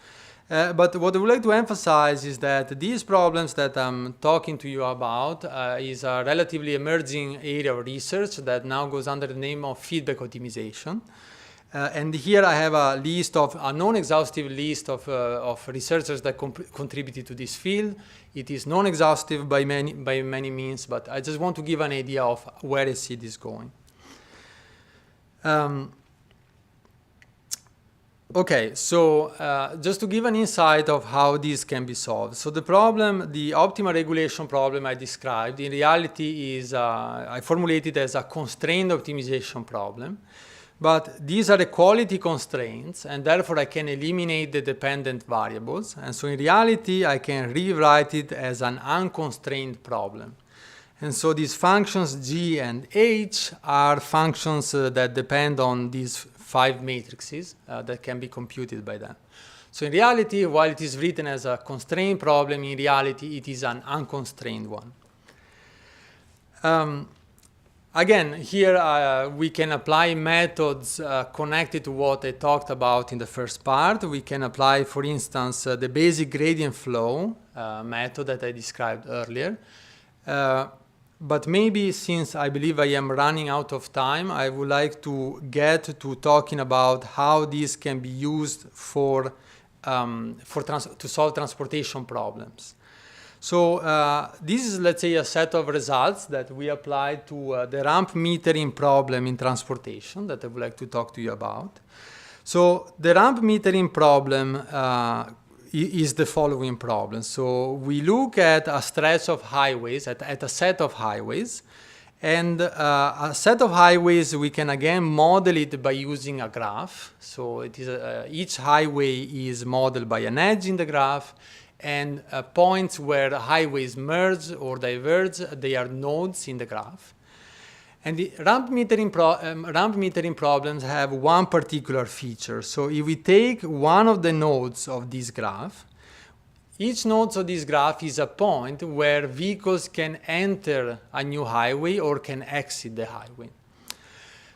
But what I would like to emphasize is that these problems that I'm talking to you about is a relatively emerging area of research that now goes under the name of feedback optimization. And here I have a non-exhaustive list of researchers that contributed to this field. It is non-exhaustive by many means, but I just want to give an idea of where I see this going. Okay, so just to give an insight of how this can be solved. So the optimal regulation problem I described, in reality is, I formulated as a constrained optimization problem. But these are equality constraints, and therefore I can eliminate the dependent variables. And so in reality, I can rewrite it as an unconstrained problem. And so these functions g and h are functions that depend on these 5 matrices that can be computed by them. So in reality, while it is written as a constrained problem, in reality it is an unconstrained one. Again, here we can apply methods connected to what I talked about in the first part. We can apply, for instance, the basic gradient flow method that I described earlier. But maybe since I believe I am running out of time, I would like to get to talking about how this can be used to solve transportation problems. So this is, let's say, a set of results that we applied to the ramp metering problem in transportation that I would like to talk to you about. So the ramp metering problem is the following problem. So we look at a stretch of highways, at a set of highways, and a set of highways we can again model it by using a graph. So it is each highway is modeled by an edge in the graph, and points where highways merge or diverge, they are nodes in the graph. And the ramp metering problems have one particular feature. So if we take one of the nodes of this graph, each node of this graph is a point where vehicles can enter a new highway or can exit the highway.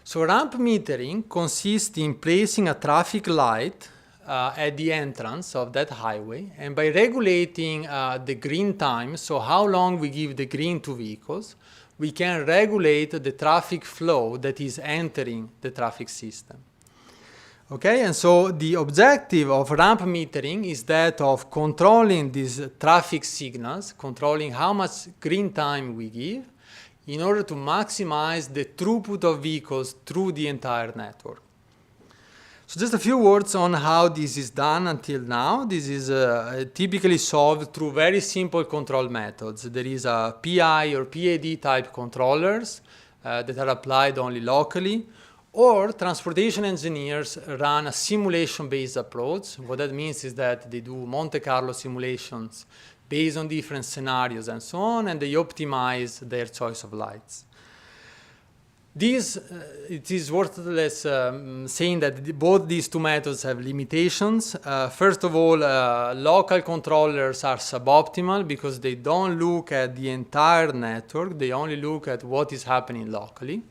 So ramp metering consists in placing a traffic light at the entrance of that highway, and by regulating the green time, so how long we give the green to vehicles, we can regulate the traffic flow that is entering the traffic system. Okay, and so the objective of ramp metering is that of controlling these traffic signals, controlling how much green time we give, in order to maximize the throughput of vehicles through the entire network. So just a few words on how this is done until now. This is typically solved through very simple control methods. There is a PI or PID type controllers that are applied only locally, or transportation engineers run a simulation-based approach. What that means is that they do Monte Carlo simulations based on different scenarios and so on, and they optimize their choice of lights. It is worthless saying that both these two methods have limitations. First of all, local controllers are suboptimal because they don't look at the entire network, they only look at what is happening locally.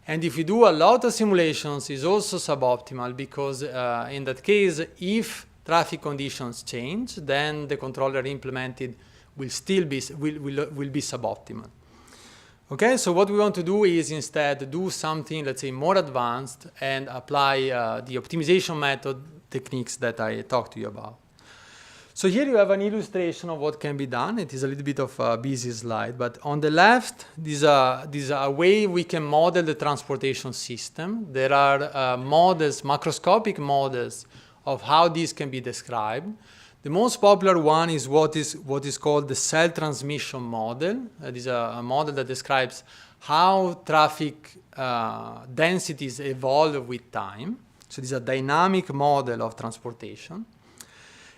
And if you do a lot of simulations, it's also suboptimal because in that case, if traffic conditions change, then the controller implemented will still be suboptimal. Okay, so what we want to do is instead do something, let's say, more advanced and apply the optimization method techniques that I talked to you about. So here you have an illustration of what can be done. It is a little bit of a busy slide, but on the left, this is a way we can model the transportation system. There are models, macroscopic models of how this can be described. The most popular one is what is called the cell transmission model. It is a model that describes how traffic densities evolve with time. So this is a dynamic model of transportation.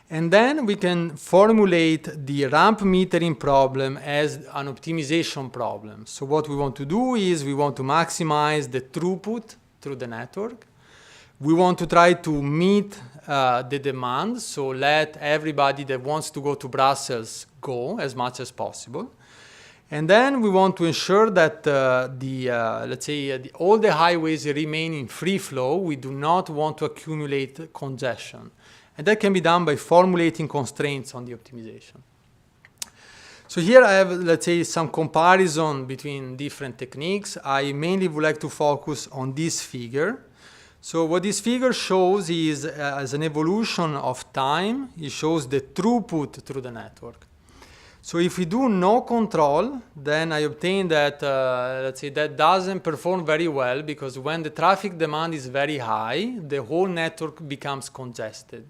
And then we can formulate the ramp metering problem as an optimization problem. So what we want to do is we want to maximize the throughput through the network. We want to try to meet the demand, so let everybody that wants to go to Brussels go as much as possible. And then we want to ensure that let's say all the highways remain in free flow. We do not want to accumulate congestion. And that can be done by formulating constraints on the optimization. So here I have, let's say, some comparison between different techniques. I mainly would like to focus on this figure. So what this figure shows is, as an evolution of time, it shows the throughput through the network. So if we do no control, then I obtain that, let's say, that doesn't perform very well because when the traffic demand is very high, the whole network becomes congested.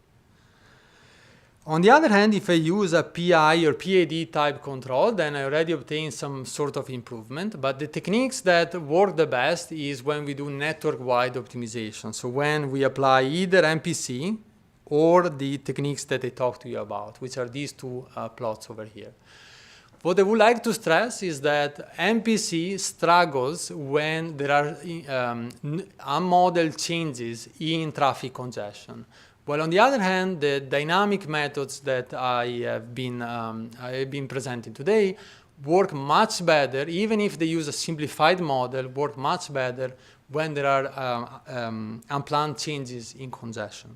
On the other hand, if I use a PI or PAD type control, then I already obtain some sort of improvement. But the techniques that work the best is when we do network-wide optimization. So when we apply either MPC or the techniques that I talked to you about, which are these two plots over here. What I would like to stress is that MPC struggles when there are unmodeled changes in traffic congestion. Well, on the other hand, the dynamic methods that I have been presenting today work much better, even if they use a simplified model, work much better when there are unplanned changes in congestion.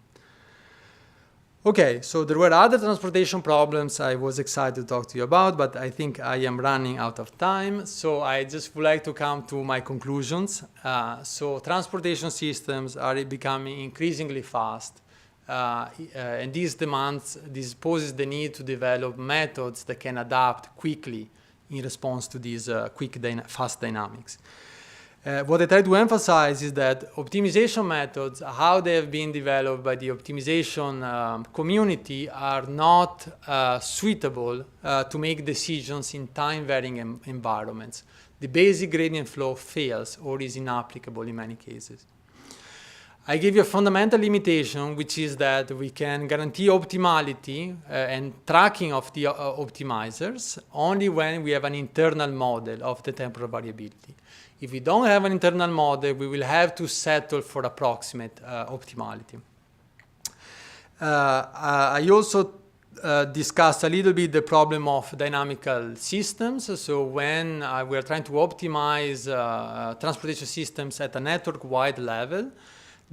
Okay, so there were other transportation problems I was excited to talk to you about, but I think I am running out of time. So I just would like to come to my conclusions. So transportation systems are becoming increasingly fast. And this poses the need to develop methods that can adapt quickly in response to these fast dynamics. What I try to emphasize is that optimization methods, how they have been developed by the optimization community, are not suitable to make decisions in time-varying environments. The basic gradient flow fails or is inapplicable in many cases. I give you a fundamental limitation, which is that we can guarantee optimality and tracking of the optimizers only when we have an internal model of the temporal variability. If we don't have an internal model, we will have to settle for approximate optimality. I also discussed a little bit the problem of dynamical systems. So when we are trying to optimize transportation systems at a network-wide level,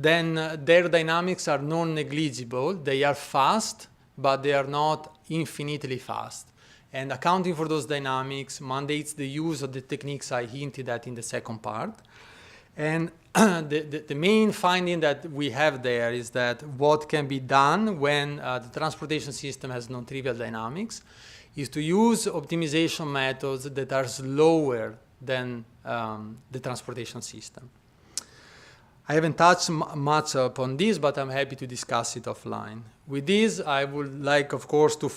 then their dynamics are non-negligible. They are fast, but they are not infinitely fast. And accounting for those dynamics mandates the use of the techniques I hinted at in the second part. And the main finding that we have there is that what can be done when the transportation system has non-trivial dynamics is to use optimization methods that are slower than the transportation system. I haven't touched much upon this, but I'm happy to discuss it offline. With this, I would like, of course, to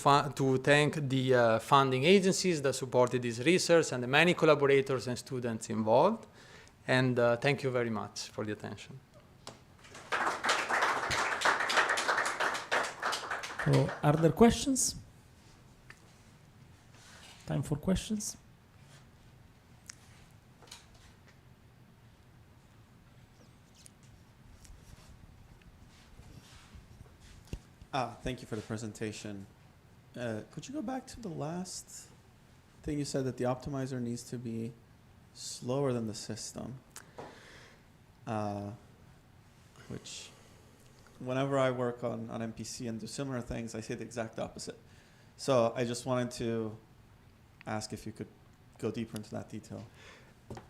thank the funding agencies that supported this research and the many collaborators and students involved. And thank you very much for the attention. So, are there questions? time for questions. Thank you for the presentation. Could you go back to the last thing you said, that the optimizer needs to be slower than the system? Which, whenever I work on MPC and do similar things, I say the exact opposite. So I just wanted to ask if you could go deeper into that detail.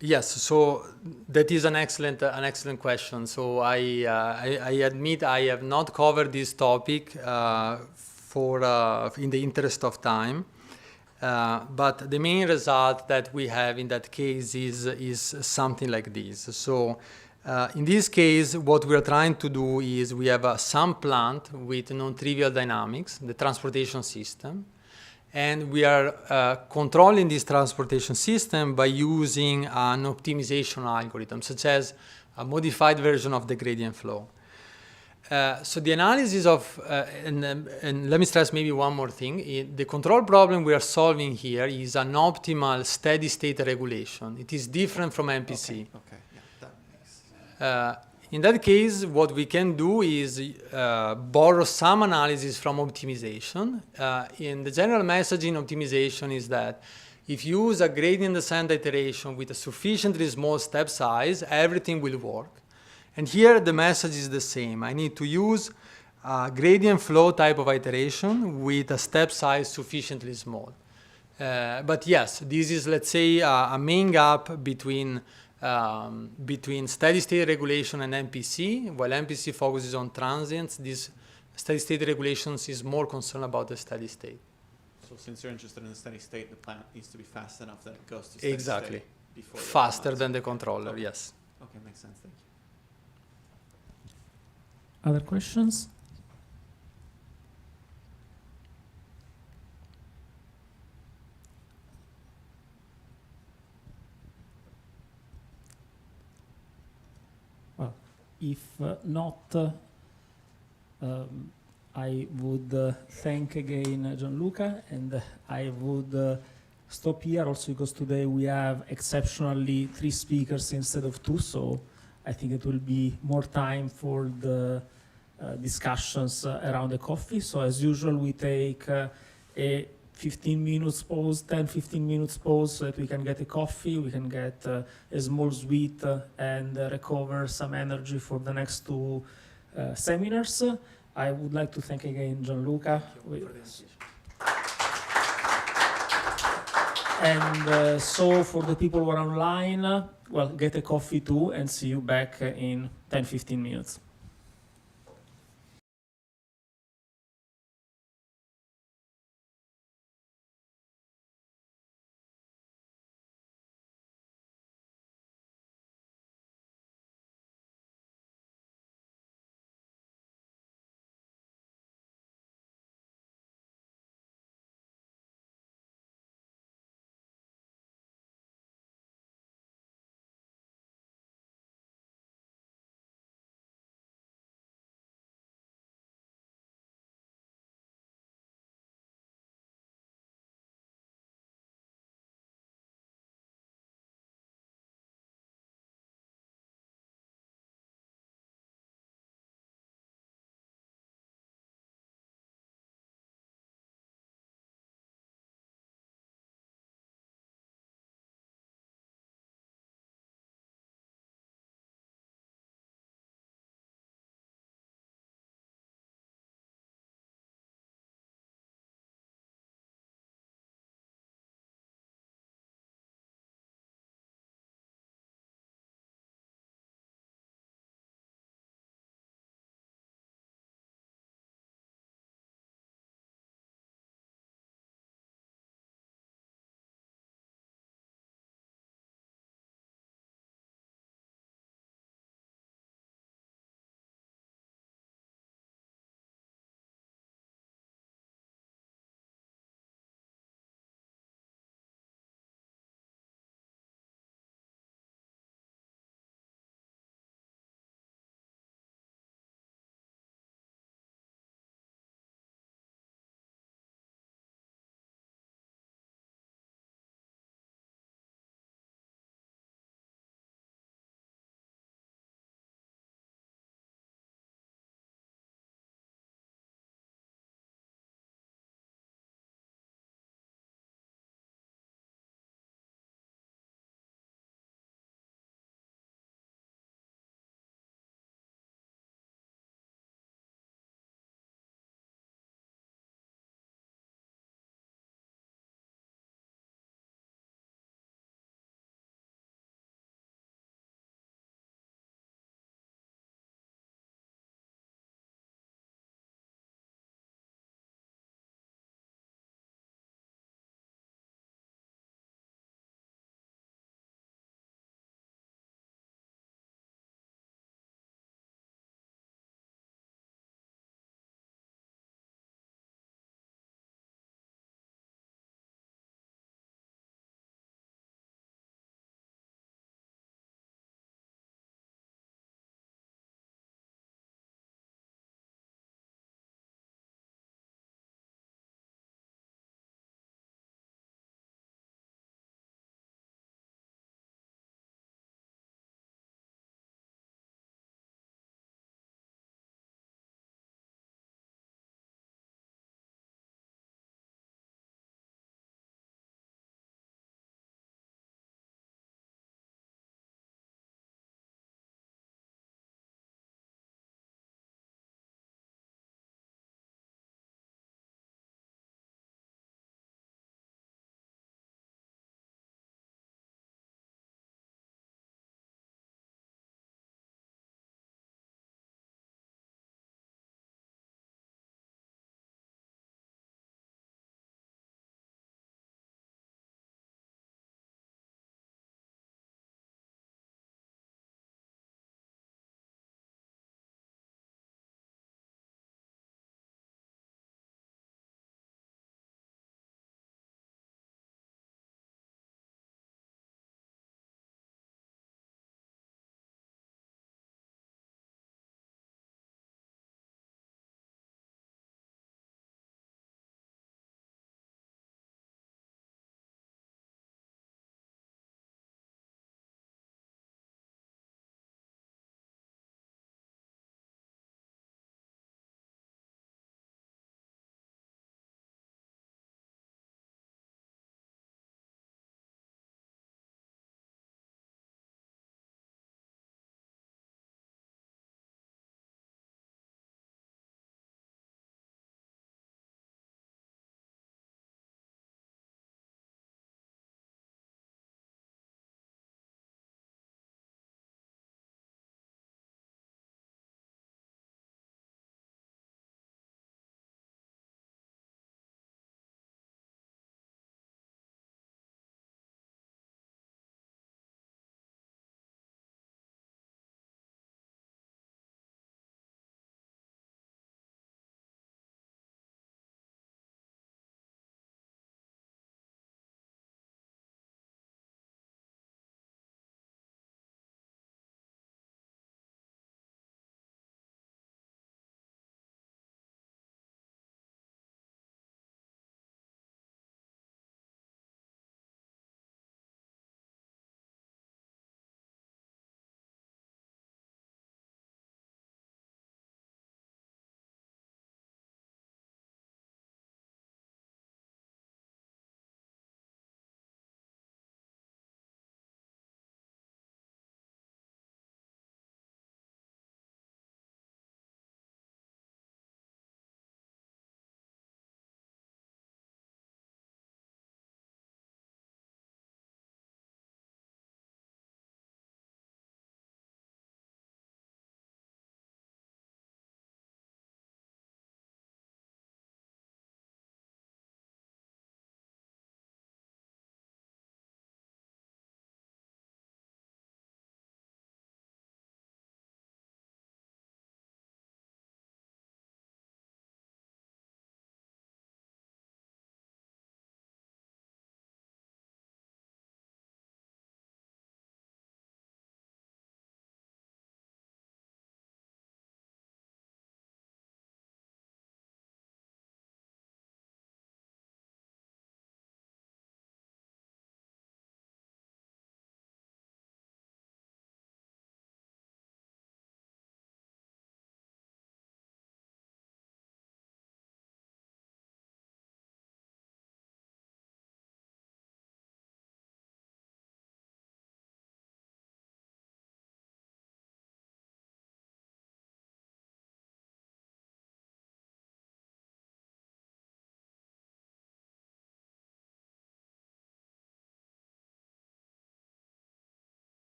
Yes, so that is an excellent question. So I admit I have not covered this topic in the interest of time. But the main result that we have in that case is something like this. So in this case, what we are trying to do is we have some plant with non-trivial dynamics, the transportation system, and we are controlling this transportation system by using an optimization algorithm, such as a modified version of the gradient flow. So the analysis of, and let me stress maybe one more thing, the control problem we are solving here is an optimal steady state regulation. It is different from MPC. Okay. Yeah, that makes. In that case, what we can do is borrow some analysis from optimization. And the general message in optimization is that if you use a gradient descent iteration with a sufficiently small step size, everything will work. And here the message is the same. I need to use a gradient flow type of iteration with a step size sufficiently small. But yes, this is, let's say, a main gap between steady state regulation and MPC. While MPC focuses on transients, this steady state regulations is more concerned about the steady state. So since you're interested in the steady state, the plant needs to be fast enough that it goes to steady Exactly. state before you Faster optimize. than the controller, Okay. yes. Okay, makes sense. Thank you. Other questions? Well, if not, I would thank again Gianluca, and I would stop here also because today we have exceptionally 3 speakers instead of 2, so I think it will be more time for the discussions around the coffee. So as usual, we take a 15 minutes pause, 10-15 minutes pause, so that we can get a coffee, we can get a small sweet, and recover some energy for the next 2 seminars. I would like to thank again Gianluca. And so for the people who are online, well, get a coffee too, and see you back in 10-15 minutes.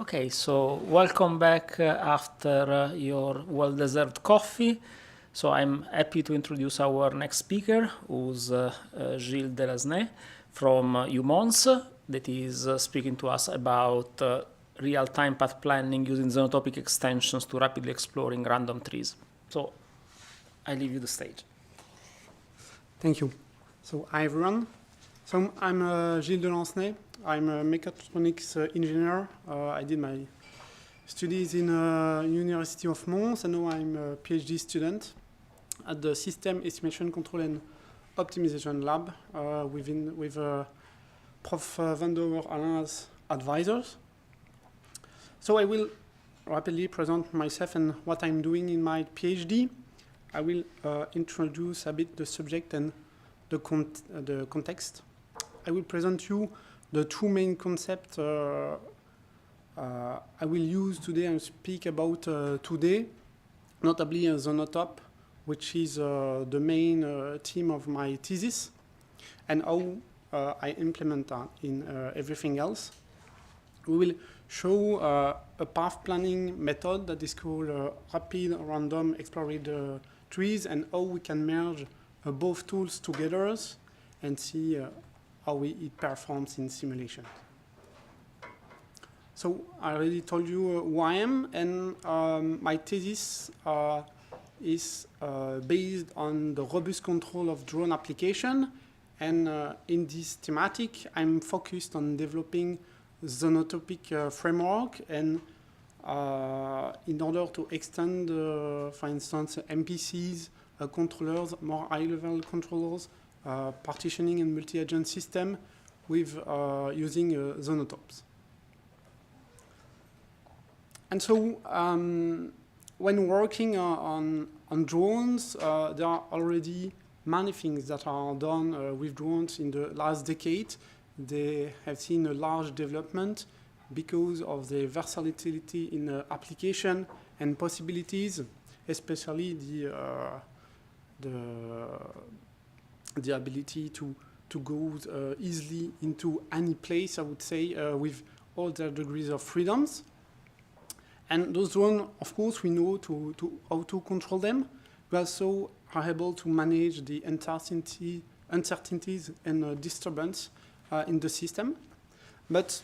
Okay, so welcome back after your well-deserved coffee. So I'm happy to introduce our next speaker, who's Gilles Delasnay from UMONS, that is speaking to us about real-time path planning using xenotopic extensions to rapidly exploring random trees. So I leave you the stage. Thank you. So hi everyone. So I'm Gilles Delasnay. I'm a mechatronics engineer. I did my studies in University of Mons, and now I'm a PhD student at the System Estimation Control and Optimization Lab with Prof. Van der Alain as advisors. So I will rapidly present myself and what I'm doing in my PhD. I will introduce a bit the subject and the context. I will present you the two main concepts I will use today and speak about today, notably Zonotop, which is the main theme of my thesis, and how I implement that in everything else. We will show a path planning method that is called rapid random explored trees, and how we can merge both tools together and see how it performs in simulation. So I already told you who I am, and my thesis is based on the robust control of drone application. And in this thematic, I'm focused on developing xenotopic framework, and in order to extend, for instance, MPCs, controllers, more high-level controllers, partitioning and multi-agent system with using xenotops. And so when working on drones, there are already many things that are done with drones in the last decade. They have seen a large development because of the versatility in application and possibilities, especially the ability to go easily into any place, I would say, with all their degrees of freedoms. And those drones, of course, we know how to control them. We also are able to manage the uncertainties and disturbance in the system. But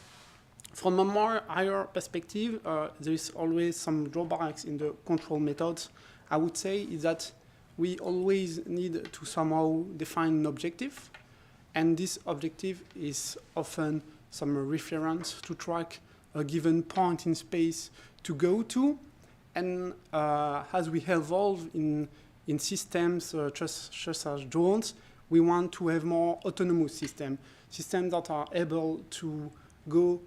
from a more higher perspective, there is always some drawbacks in the control methods. I would say is that we always need to somehow define an objective, and this objective is often some reference to track a given point in space to go to. And as we evolve in systems such as drones, we want to have more autonomous systems that are able to go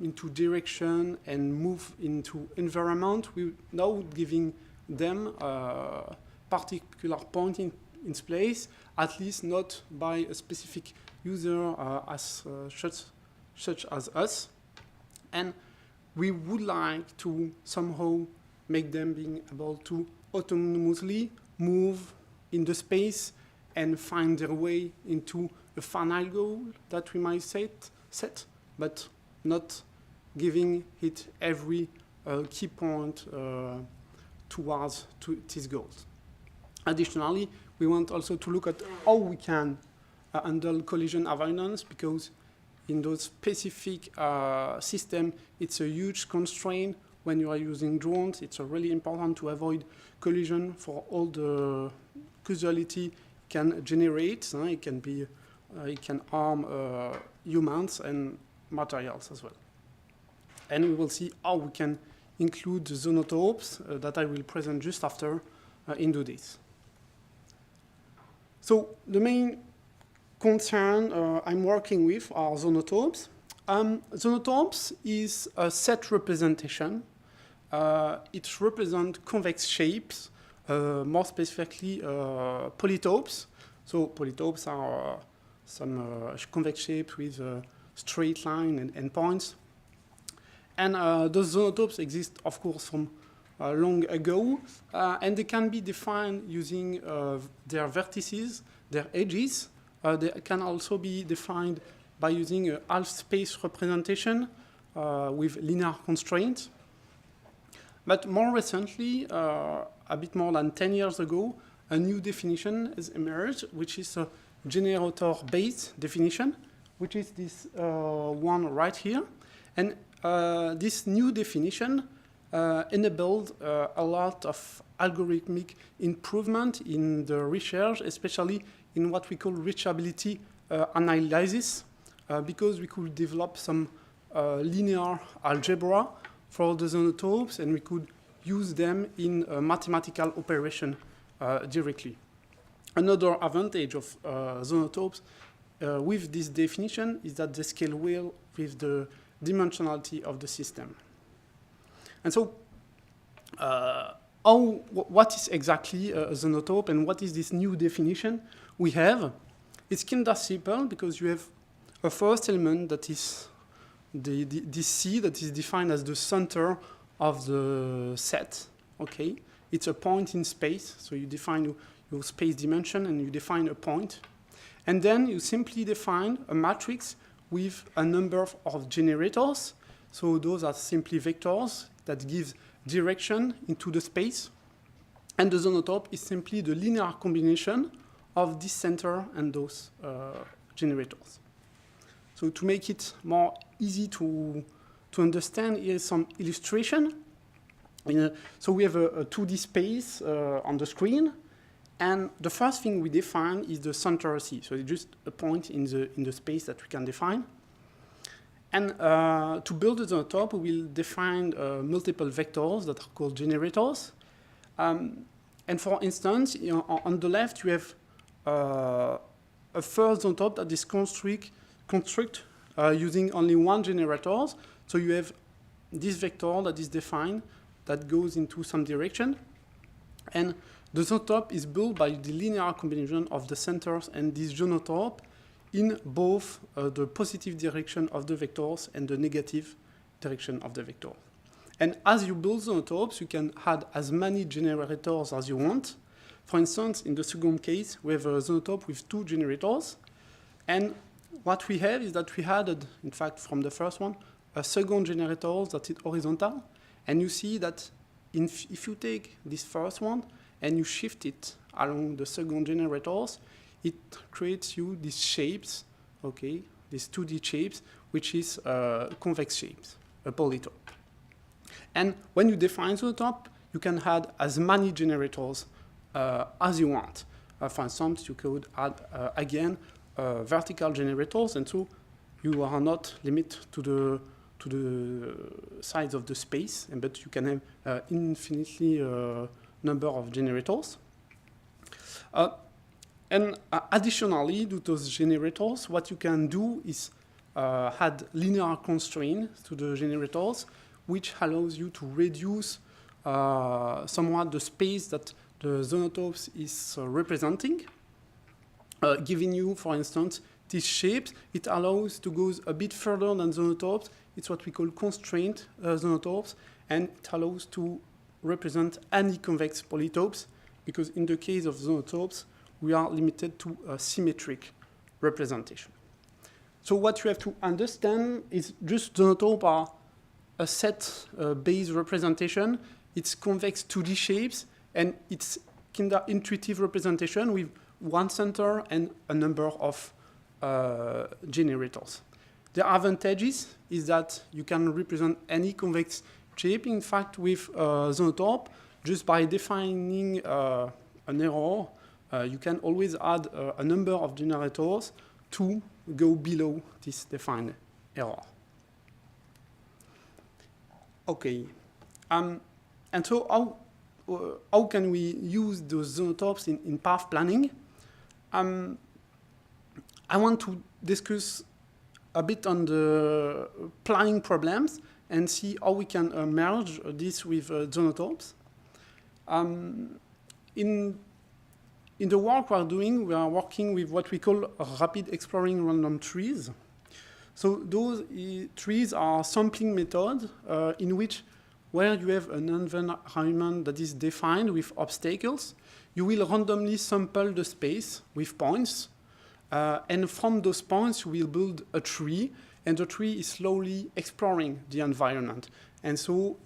into direction and move into environment without giving them particular point in space, at least not by a specific user such as us. And we would like to somehow make them being able to autonomously move in the space and find their way into a final goal that we might set, but not giving it every key point towards these goals. Additionally, we want also to look at how we can handle collision avoidance, because in those specific systems, it's a huge constraint when you are using drones. It's really important to avoid collision for all the causality it can generate. It can harm humans and materials as well. And we will see how we can include the xenotopes that I will present just after into this. So the main concern I'm working with are xenotopes. Xenotopes is a set representation. It represents convex shapes, more specifically polytopes. So polytopes are some convex shapes with a straight line and points. And those xenotopes exist, of course, from long ago, and they can be defined using their vertices, their edges. They can also be defined by using a half-space representation, with linear constraints. But more recently, a bit more than 10 years ago, a new definition has emerged, which is a generator-based definition, which is this one right here. And this new definition enabled a lot of algorithmic improvement in the research, especially in what we call reachability analysis, because we could develop some linear algebra for the zonotopes, and we could use them in mathematical operation directly. Another advantage of zonotopes with this definition is that they scale well with the dimensionality of the system. And so, what is exactly a zonotope, and what is this new definition we have? It's kind of simple, because you have a first element that is the C that is defined as the center of the set. Okay, it's a point in space, so you define your space dimension and you define a point, and then you simply define a matrix with a number of generators. So those are simply vectors that give direction into the space, and the zonotope is simply the linear combination of this center and those generators. So to make it more easy to understand, here's some illustration. So we have a 2D space on the screen, and the first thing we define is the center C. So it's just a point in the space that we can define. And to build the zonotope, we will define multiple vectors that are called generators. And for instance, on the left, you have a first zonotope that is construct using only one generator. So you have this vector that is defined that goes into some direction. And the zonotope is built by the linear combination of the centers and this zonotope in both the positive direction of the vectors and the negative direction of the vector. And as you build zonotopes, you can add as many generators as you want. For instance, in the second case, we have a zonotope with 2 generators. And what we have is that we added, in fact, from the first one, a second generator that is horizontal. And you see that if you take this first one and you shift it along the second generators, it creates you these shapes, okay, these 2D shapes, which is convex shapes, a polytope. And when you define the top, you can add as many generators as you want. For instance, you could add, again, vertical generators, and so you are not limited to the size of the space, but you can have infinitely number of generators. And additionally, to those generators, what you can do is add linear constraints to the generators, which allows you to reduce somewhat the space that the zonotopes is representing. Giving you, for instance, these shapes, it allows to go a bit further than zonotopes. It's what we call constraint zonotopes, and it allows to represent any convex polytopes, because in the case of zonotopes, we are limited to a symmetric representation. So what you have to understand is just zonotopes are a set-based representation. It's convex 2D shapes, and it's kind of intuitive representation with one center and a number of generators. The advantages is that you can represent any convex shape, in fact, with zonotope. Just by defining an error, you can always add a number of generators to go below this defined error. Okay, and so how can we use those zonotopes in path planning? I want to discuss a bit on the planning problems and see how we can merge this with zonotopes. In the work we are doing, we are working with what we call rapid exploring random trees. So those trees are sampling methods in which, where you have an environment that is defined with obstacles, you will randomly sample the space with points. And from those points, you will build a tree. and the tree is slowly exploring the environment. And so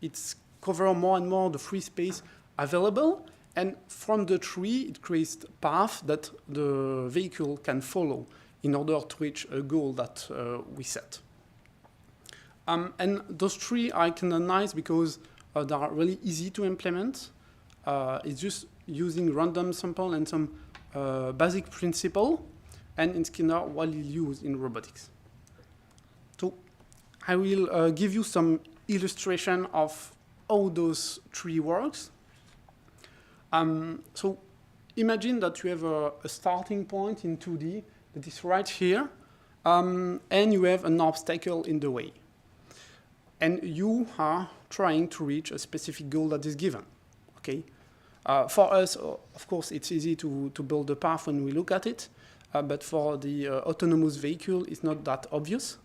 it's cover more and more the free space available, and from the tree it creates a path that the vehicle can follow in order to reach a goal that we set. And those three are kind of nice because they are really easy to implement. It's just using random sample and some basic principle, and it's kind of widely used in robotics. So I will give you some illustration of how those three works. So imagine that you have a starting point in 2D that is right here, and you have an obstacle in the way. And you are trying to reach a specific goal that is given, okay? For us, of course, it's easy to build a path when we look at it, but for the autonomous vehicle, it's not that obvious.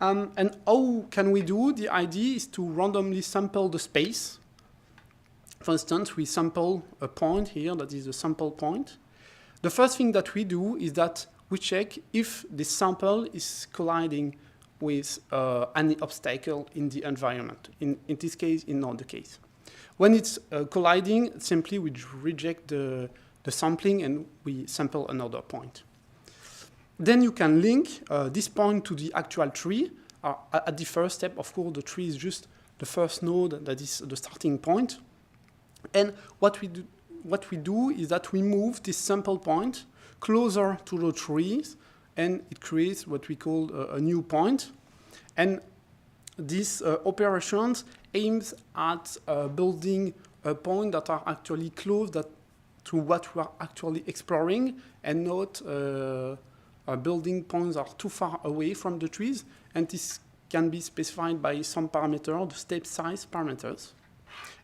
And how can we do? The idea is to randomly sample the space. For instance, we sample a point here that is a sample point. The first thing that we do is that we check if this sample is colliding with any obstacle in the environment. In this case, in not the case. When it's colliding, simply we reject the sampling and we sample another point. Then you can link this point to the actual tree. At the first step, of course, the tree is just the first node that is the starting point. And what we do is that we move this sample point closer to the trees, and it creates what we call a new point. And these operations aims at building a point that are actually close to what we are actually exploring, and not building points that are too far away from the trees. And this can be specified by some parameter, the step size parameters.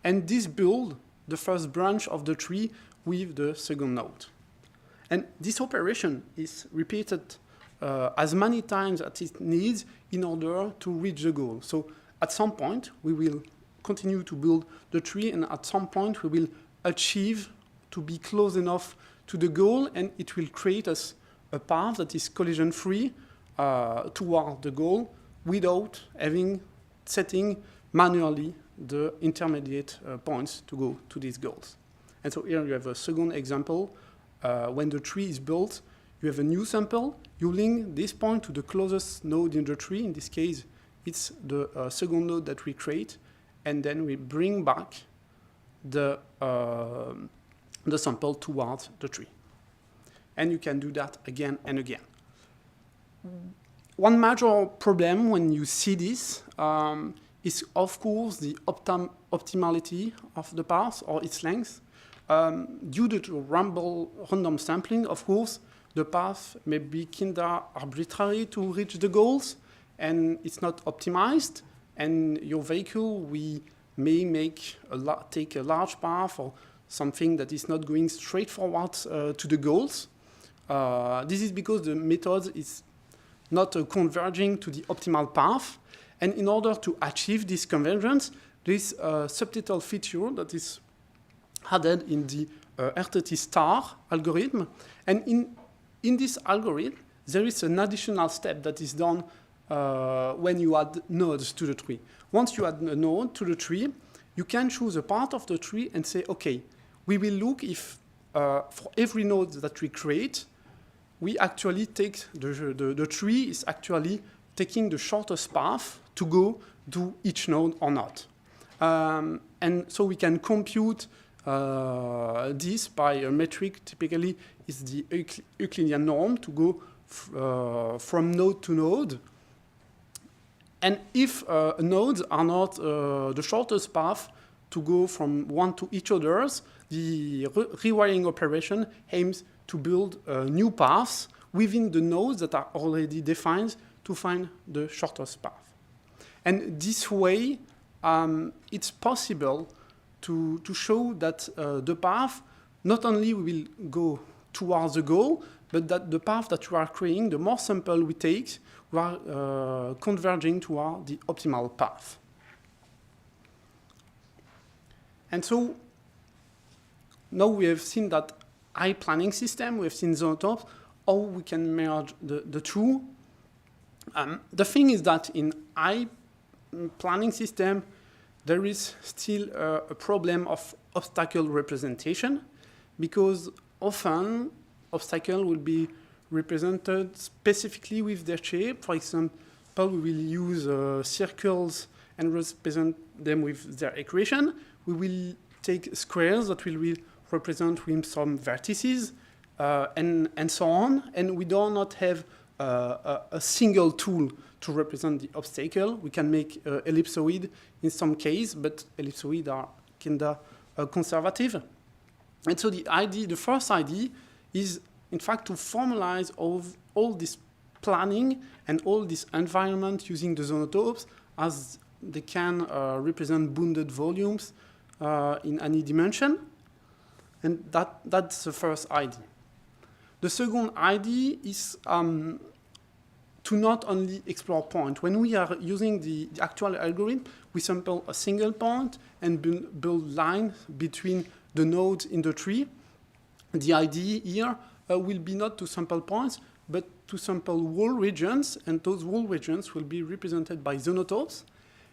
And this build the first branch of the tree with the second node. And this operation is repeated as many times as it needs in order to reach the goal. So at some point, we will continue to build the tree, and at some point, we will achieve to be close enough to the goal, and it will create us a path that is collision-free toward the goal without setting manually the intermediate points to go to these goals. And so here you have a second example. When the tree is built, you have a new sample. You link this point to the closest node in the tree. In this case, it's the second node that we create. And then we bring back the sample towards the tree. And you can do that again and again. One major problem when you see this is, of course, the optimality of the path or its length. Due to random sampling, of course, the path may be kind of arbitrary to reach the goals, and it's not optimized. And your vehicle, we may take a large path or something that is not going straight forward to the goals. This is because the method is not converging to the optimal path. And in order to achieve this convergence, there is a subtitle feature that is added in the RTT star algorithm. And in this algorithm, there is an additional step that is done when you add nodes to the tree. Once you add a node to the tree, you can choose a part of the tree and say, okay, we will look if for every node that we create, we actually take the tree is actually taking the shortest path to go to each node or not. And so we can compute this by a metric. Typically, is the Euclidean norm to go from node to node. And if nodes are not the shortest path to go from one to each others, the rewiring operation aims to build new paths within the nodes that are already defined to find the shortest path. And this way, it's possible to show that the path not only will go towards the goal, but that the path that we are creating, the more sample we take, we are converging toward the optimal path. And so now we have seen that high planning system, we have seen Zonotop, how we can merge the two. The thing is that in high planning system, there is still a problem of obstacle representation, because often obstacle will be represented specifically with their shape. For example, we will use circles and represent them with their equation. We will take squares that will represent with some vertices, and so on. And we do not have a single tool to represent the obstacle. We can make ellipsoid in some case, but ellipsoid are kinda conservative. And so the first idea is, in fact, to formalize all this planning and all this environment using the zonotopes, as they can represent bounded volumes in any dimension. And that's the first idea. The second idea is to not only explore point. When we are using the actual algorithm, we sample a single point and build lines between the nodes in the tree. The idea here will be not to sample points, but to sample whole regions, and those whole regions will be represented by zonotopes.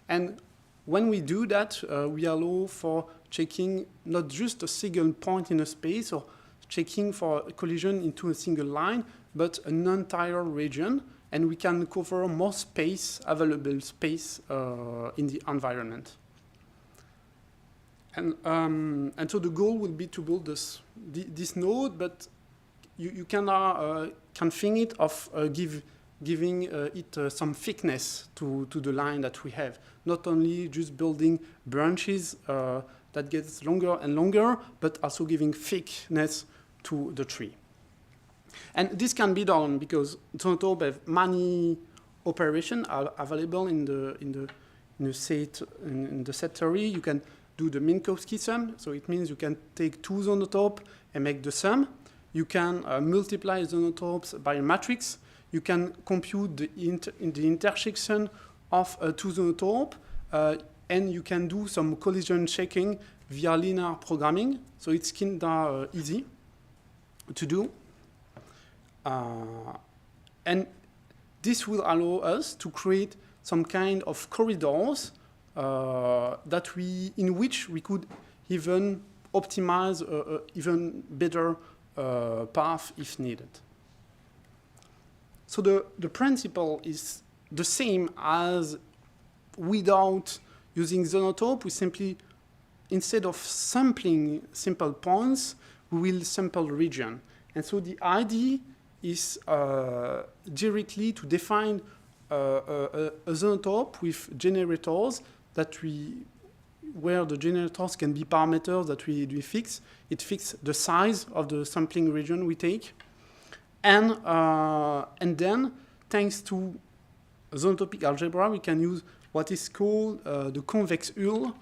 And when we do that, we allow for checking not just a single point in a space or checking for a collision into a single line, but an entire region, and we can cover more space, available space in the environment. And so the goal will be to build this node, but you can think it of giving it some thickness to the line that we have. Not only just building branches that gets longer and longer, but also giving thickness to the tree. And this can be done because zonotopes have many operations are available in the set theory. You can do the Minkowski sum, so it means you can take two zonotopes and make the sum. You can multiply zonotopes by a matrix. You can compute the intersection of two zonotopes, and you can do some collision checking via linear programming. So it's kinda easy to do. And this will allow us to create some kind of corridors in which we could even optimize even better path if needed. So the principle is the same as without using zonotope. We simply, instead of sampling simple points, we will sample region. And so the idea is directly to define a zonotope with generators where the generators can be parameters that we fix. It fixes the size of the sampling region we take. And then, thanks to zonotopic algebra, we can use what is called the convex hull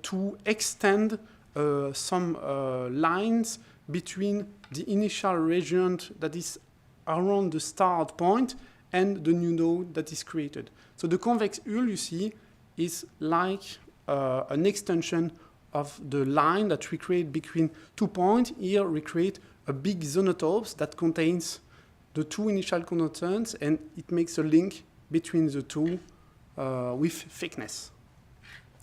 to extend some lines between the initial region that is around the start point and the new node that is created. So the convex hull, you see, is like an extension of the line that we create between 2 points. Here we create a big zonotope that contains the two initial constants, and it makes a link between the two with thickness.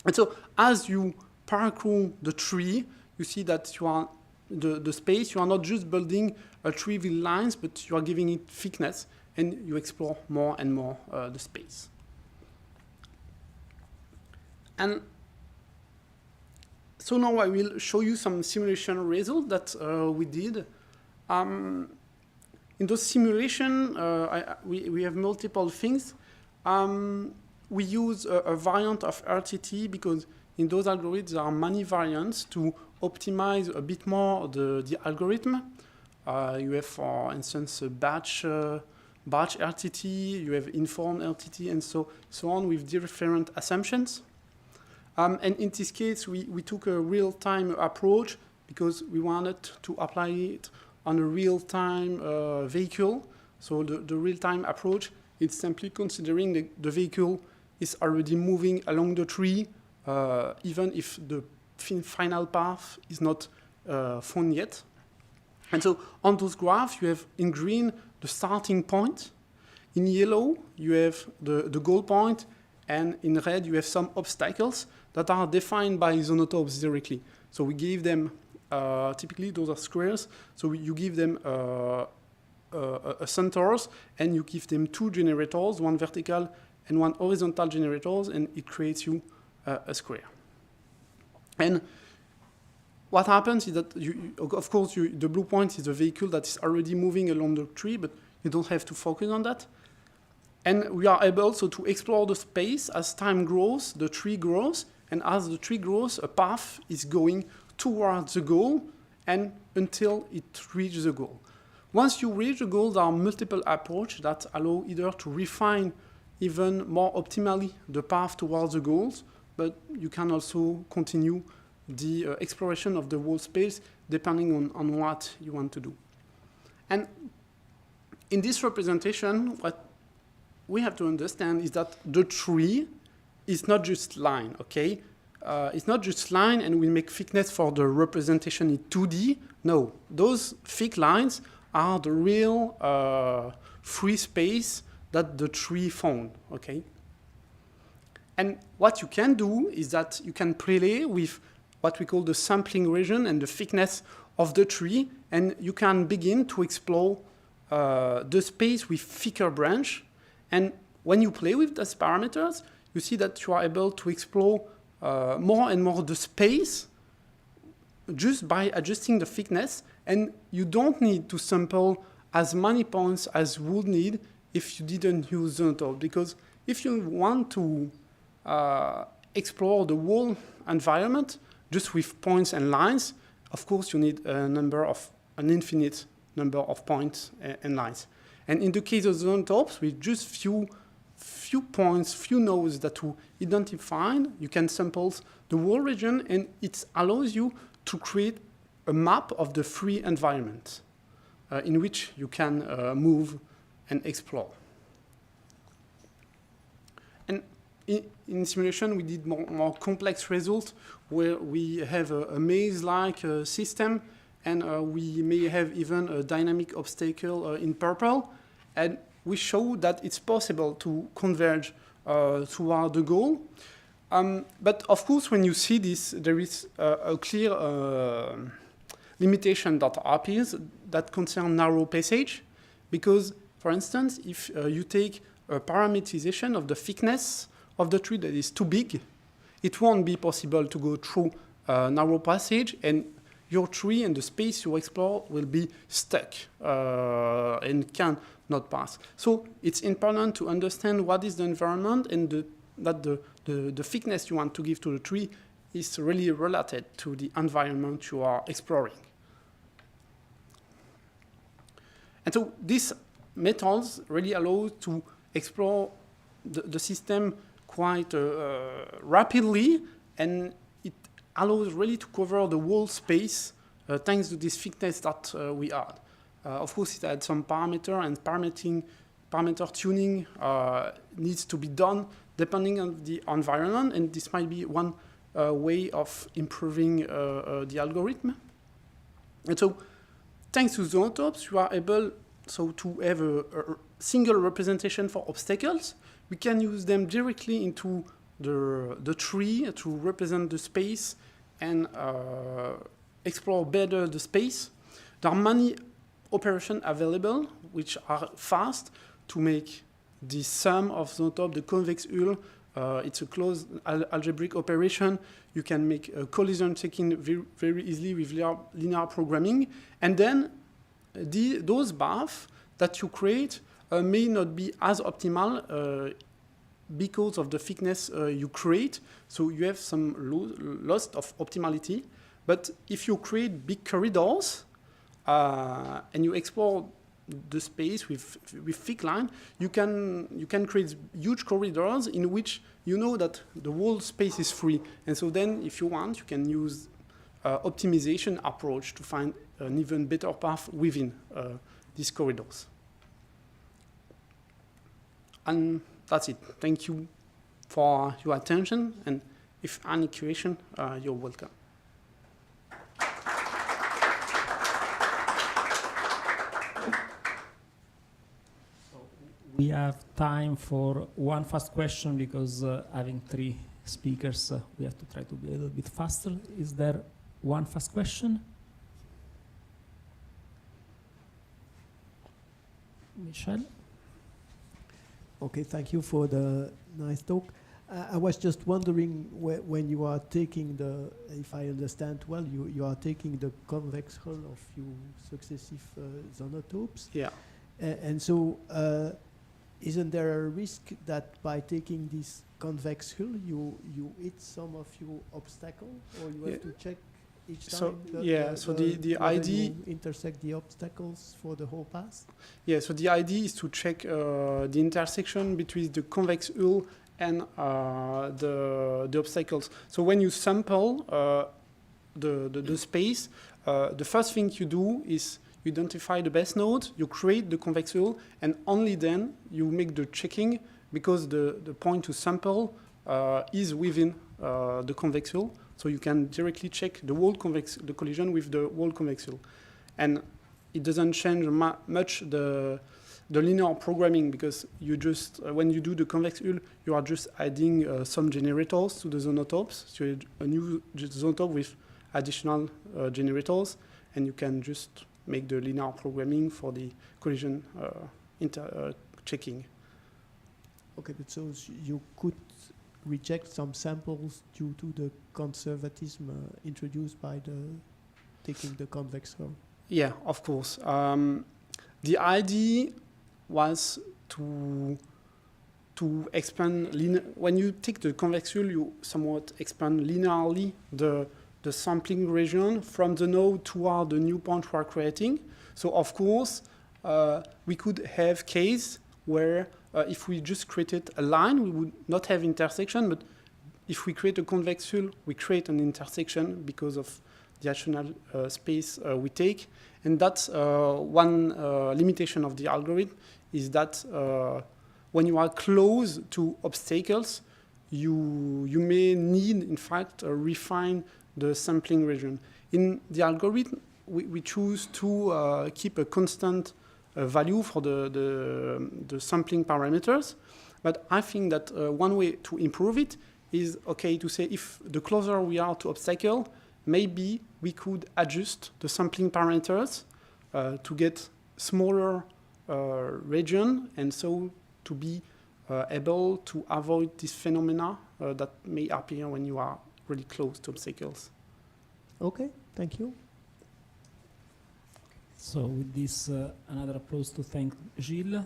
And so as you parcour the tree, you see that you are the space, you are not just building a tree with lines, but you are giving it thickness, and you explore more and more the space. And so now I will show you some simulation results that we did. In those simulations, we have multiple things. We use a variant of RTT because in those algorithms there are many variants to optimize a bit more the algorithm. You have, for instance, a batch RTT, you have informed RTT, and so on with different assumptions. And in this case, we took a real-time approach because we wanted to apply it on a real-time vehicle. So the real-time approach is simply considering the vehicle is already moving along the tree, even if the final path is not found yet. And so on those graphs, you have in green the starting point. In yellow, you have the goal point, and in red, you have some obstacles that are defined by zonotopes directly. So we give them, typically those are squares, so you give them centers, and you give them 2 generators, one vertical and one horizontal generators, and it creates you a square. And what happens is that, of course, the blue point is a vehicle that is already moving along the tree, but you don't have to focus on that. And we are able also to explore the space as time grows, the tree grows, and as the tree grows, a path is going towards the goal and until it reaches the goal. Once you reach the goal, there are multiple approaches that allow either to refine even more optimally the path towards the goals, but you can also continue the exploration of the whole space depending on what you want to do. And in this representation, what we have to understand is that the tree is not just line, okay? It's not just line and we make thickness for the representation in 2D. No, those thick lines are the real free space that the tree found, okay? And what you can do is that you can play with what we call the sampling region and the thickness of the tree, and you can begin to explore the space with thicker branch. And when you play with those parameters, you see that you are able to explore more and more the space just by adjusting the thickness, and you don't need to sample as many points as you would need if you didn't use Zonotope, because if you want to explore the whole environment just with points and lines, of course you need an infinite number of points and lines. And in the case of Zonotopes, with just few points, few nodes that you identify, you can sample the whole region, and it allows you to create a map of the free environment in which you can move and explore. And in simulation, we did more complex results where we have a maze-like system, and we may have even a dynamic obstacle in purple. And we show that it's possible to converge toward the goal. But of course, when you see this, there is a clear limitation that appears that concern narrow passage. Because, for instance, if you take a parameterization of the thickness of the tree that is too big, it won't be possible to go through a narrow passage, and your tree and the space you explore will be stuck and cannot pass. So it's important to understand what is the environment, and that the thickness you want to give to the tree is really related to the environment you are exploring. And so these methods really allow to explore the system quite rapidly, and it allows really to cover the whole space thanks to this thickness that we add. Of course, it had some parameter, and parameter tuning needs to be done depending on the environment, and this might be one way of improving the algorithm. And so, thanks to Zonotopes, you are able to have a single representation for obstacles. We can use them directly into the tree to represent the space and explore better the space. There are many operations available which are fast to make the sum of Zonotope, the convex hull. It's a closed algebraic operation. You can make a collision checking very easily with linear programming. And then those baths that you create may not be as optimal because of the thickness you create. So you have some loss of optimality. But if you create big corridors and you explore the space with thick line, you can create huge corridors in which you know that the whole space is free. And so then, if you want, you can use optimization approach to find an even better path within these corridors. And that's it. Thank you for your attention. And if any question, you're welcome. We have time for one fast question because having 3 speakers, we have to try to be a little bit faster. Is there one fast question? Michel? Okay, thank you for the nice talk. I was just wondering when you are taking if I understand well, you are taking the convex hull of your successive zonotopes. Yeah. And so, isn't there a risk that by taking this convex hull, you hit some of your obstacle, or you have to check each time? So the idea you intersect the obstacles for the whole pass. Yeah. So the idea is to check the intersection between the convex hull and the obstacles. So when you sample the space, the first thing you do is you identify the best node, you create the convex hull, and only then you make the checking, because the point to sample is within the convex hull. So you can directly check the collision with the whole convex hull. And it doesn't change much the linear programming, because you just, when you do the convex hull, you are just adding some generators to the zonotopes. So you a new zonotope with additional generators, and you can just make the linear programming for the collision checking. Okay, but so you could reject some samples due to the conservatism introduced by taking the convex hull? Yeah, of course. The idea was to expand when you take the convex hull, you somewhat expand linearly the sampling region from the node toward the new point we are creating. So of course, we could have case where if we just created a line, we would not have intersection, but if we create a convex hull, we create an intersection because of the additional space we take. And that's one limitation of the algorithm, is that when you are close to obstacles, you may need, in fact, refine the sampling region. In the algorithm, we choose to keep a constant value for the sampling parameters. But I think that one way to improve it is, okay, to say if the closer we are to obstacle, maybe we could adjust the sampling parameters to get smaller region, and so to be able to avoid this phenomena that may appear when you are really close to obstacles. Okay, thank you. So with this, another applause to thank Gilles.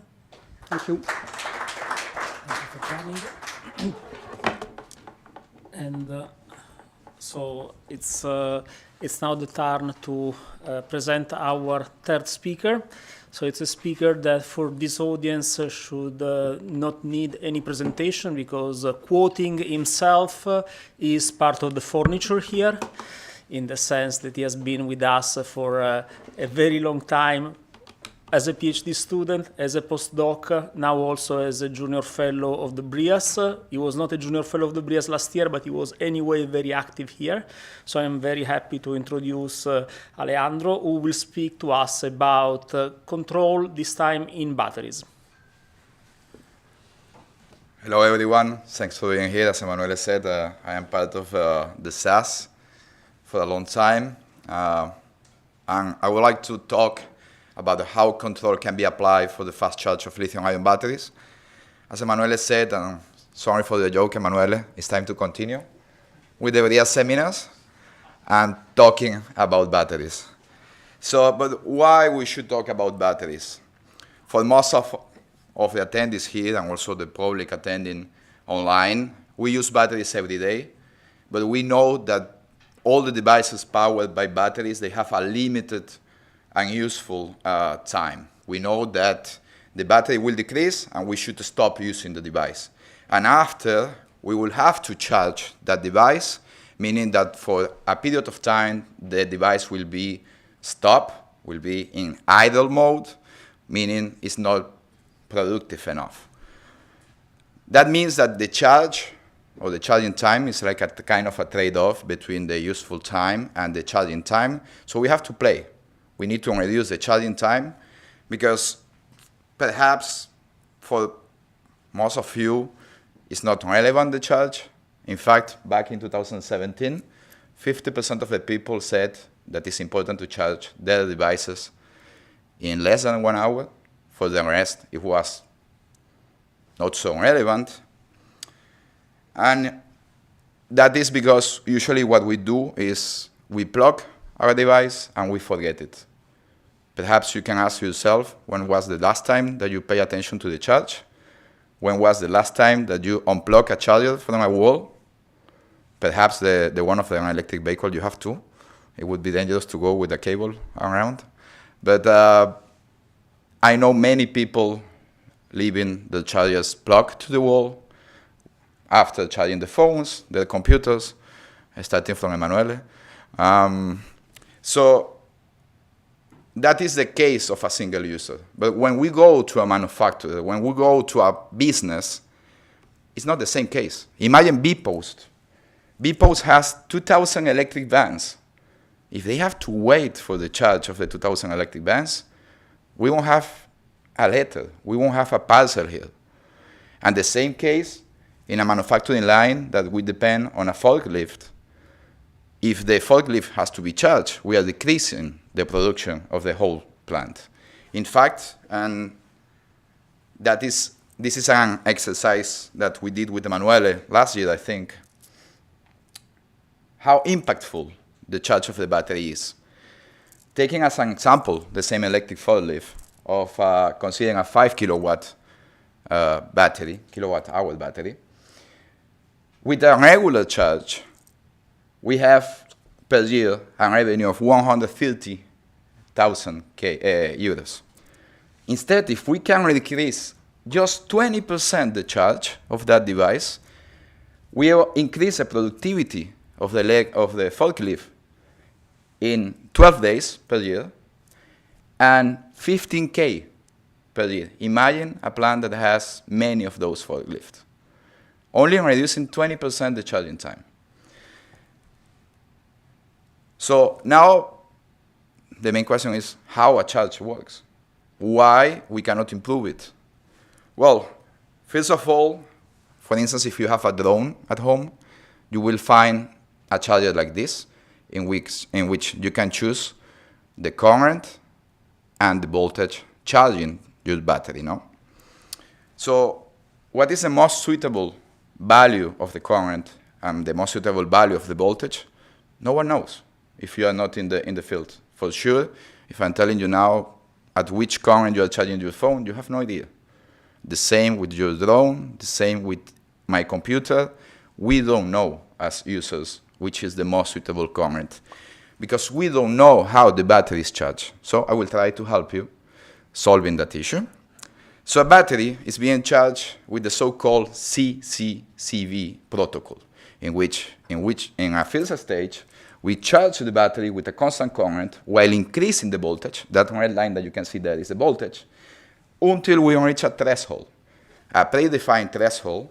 Thank you. Thank you for coming. And so it's now the turn to present our third speaker. So it's a speaker that for this audience should not need any presentation, because quoting himself is part of the furniture here, in the sense that he has been with us for a very long time as a PhD student, as a postdoc, now also as a junior fellow of the BrIAS. He was not a junior fellow of the BrIAS last year, but he was anyway very active here. So I'm very happy to introduce Alejandro, who will speak to us about control, this time in batteries. Hello everyone, thanks for being here. As Emanuele said, I am part of the SAS for a long time. And I would like to talk about how control can be applied for the fast charge of lithium-ion batteries. As Emanuele said, and sorry for the joke, Emanuele, it's time to continue with the BrIAS seminars and talking about batteries. So, but why we should talk about batteries? For most of the attendees here, and also the public attending online, we use batteries every day, but we know that all the devices powered by batteries, they have a limited and useful time. We know that the battery will decrease and we should stop using the device. And after, we will have to charge that device, meaning that for a period of time, the device will be stopped, will be in idle mode, meaning it's not productive enough. That means that the charge or the charging time is like a kind of a trade-off between the useful time and the charging time. So we have to play. We need to reduce the charging time because perhaps for most of you, it's not relevant, the charge. In fact, back in 2017, 50% of the people said that it's important to charge their devices in less than 1 hour. For the rest, it was not so relevant. And that is because usually what we do is we plug our device and we forget it. Perhaps you can ask yourself, when was the last time that you pay attention to the charge? When was the last time that you unplug a charger from a wall? Perhaps the one of an electric vehicle you have to. It would be dangerous to go with a cable around. But I know many people leaving the chargers plugged to the wall after charging the phones, their computers, starting from Emanuele. So that is the case of a single user. But when we go to a manufacturer, when we go to a business, it's not the same case. Imagine bpost. bpost has 2,000 electric vans. If they have to wait for the charge of the 2,000 electric vans, we won't have a letter. We won't have a parcel here. And the same case in a manufacturing line that we depend on a forklift. If the forklift has to be charged, we are decreasing the production of the whole plant. In fact, and this is an exercise that we did with Emanuele last year, I think, how impactful the charge of the battery is. Taking as an example the same electric forklift of considering a 5 kilowatt battery, kilowatt-hour battery, with a regular charge, we have per year a revenue of 130,000 euros. Instead, if we can decrease just 20% the charge of that device, we will increase the productivity of the forklift in 12 days per year and 15K per year. Imagine a plant that has many of those forklifts. Only reducing 20% the charging time. So now the main question is how a charge works. Why we cannot improve it? Well, first of all, for instance, if you have a drone at home, you will find a charger like this in which you can choose the current and the voltage charging your battery, no? So what is the most suitable value of the current and the most suitable value of the voltage? No one knows if you are not in the field. For sure, if I'm telling you now at which current you are charging your phone, you have no idea. The same with your drone, the same with my computer. We don't know as users which is the most suitable current because we don't know how the battery is charged. So I will try to help you solving that issue. So a battery is being charged with the so-called CCCV protocol, in which in a first stage, we charge the battery with a constant current while increasing the voltage. That red line that you can see there is the voltage, until we reach a threshold, a predefined threshold.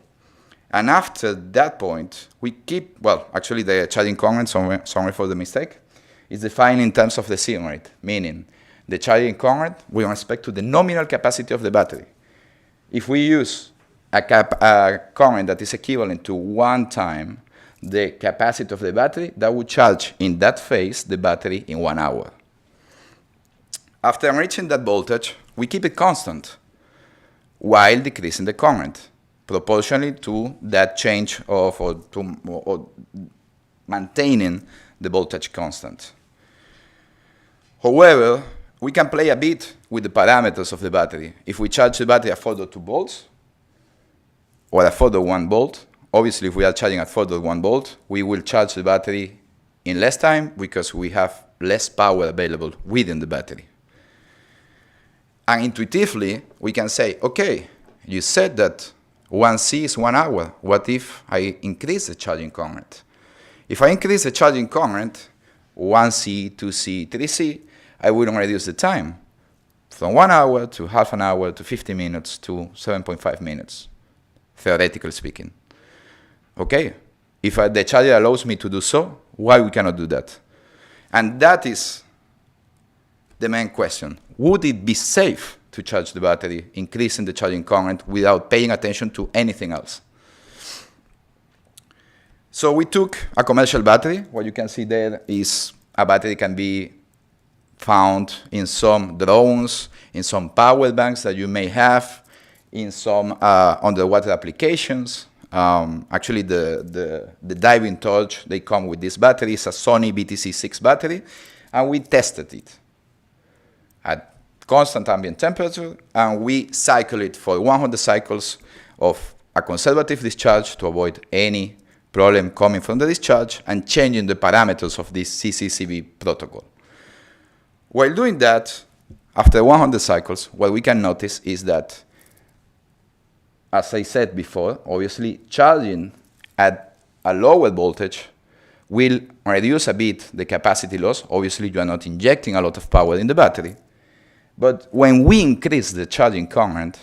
And after that point, we keep, well, actually the charging current, sorry for the mistake, is defined in terms of the C rate, meaning the charging current with respect to the nominal capacity of the battery. If we use a current that is equivalent to 1 time the capacity of the battery, that would charge in that phase the battery in 1 hour. After reaching that voltage, we keep it constant while decreasing the current, proportionally to that change of or maintaining the voltage constant. However, we can play a bit with the parameters of the battery. If we charge the battery at 4.2 volts or at 4.1 volt, obviously if we are charging at 4.1 volt, we will charge the battery in less time because we have less power available within the battery. And intuitively, we can say, okay, you said that 1C is 1 hour. What if I increase the charging current? If I increase the charging current, 1C, 2C, 3C, I will reduce the time from 1 hour to half an hour to 50 minutes to 7.5 minutes, theoretically speaking. Okay, if the charger allows me to do so, why we cannot do that? And that is the main question. Would it be safe to charge the battery, increasing the charging current without paying attention to anything else. So we took a commercial battery. What you can see there is a battery can be found in some drones, in some power banks that you may have, in some underwater applications. Actually, the diving torch, they come with this battery. It's a Sony BTC6 battery, and we tested it at constant ambient temperature, and we cycle it for 100 cycles of a conservative discharge to avoid any problem coming from the discharge and changing the parameters of this CCCB protocol. While doing that, after 100 cycles, what we can notice is that, as I said before, obviously charging at a lower voltage will reduce a bit the capacity loss. Obviously, you are not injecting a lot of power in the battery. But when we increase the charging current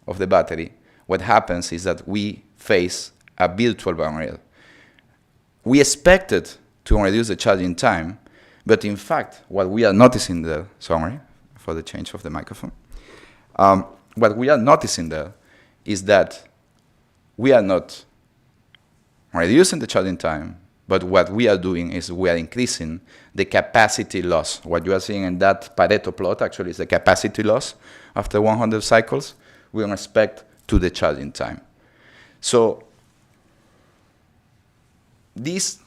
of the battery, what happens is that we face a virtual barrier. We expected to reduce the charging time, but in fact, what we are noticing there, sorry for the change of the microphone, what we are noticing there is that we are not reducing the charging time, but what we are doing is we are increasing the capacity loss. What you are seeing in that Pareto plot actually is the capacity loss after 100 cycles with respect to the charging time. So this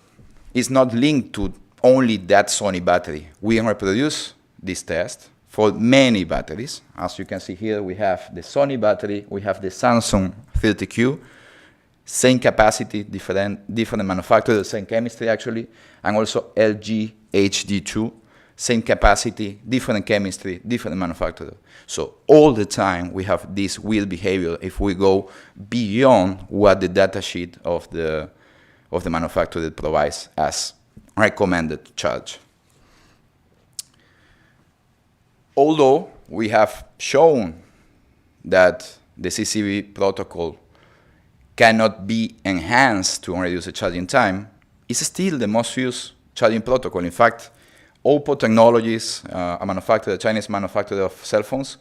is not linked to only that Sony battery. We reproduce this test for many batteries. As you can see here, we have the Sony battery, we have the Samsung 30Q, same capacity, different manufacturer, same chemistry actually, and also LG HD2, same capacity, different chemistry, different manufacturer. So all the time we have this wheel behavior if we go beyond what the data sheet of the manufacturer provides as recommended charge. Although we have shown that the CCB protocol cannot be enhanced to reduce the charging time, it's still the most used charging protocol. In fact, Oppo Technologies, a Chinese manufacturer of cell phones,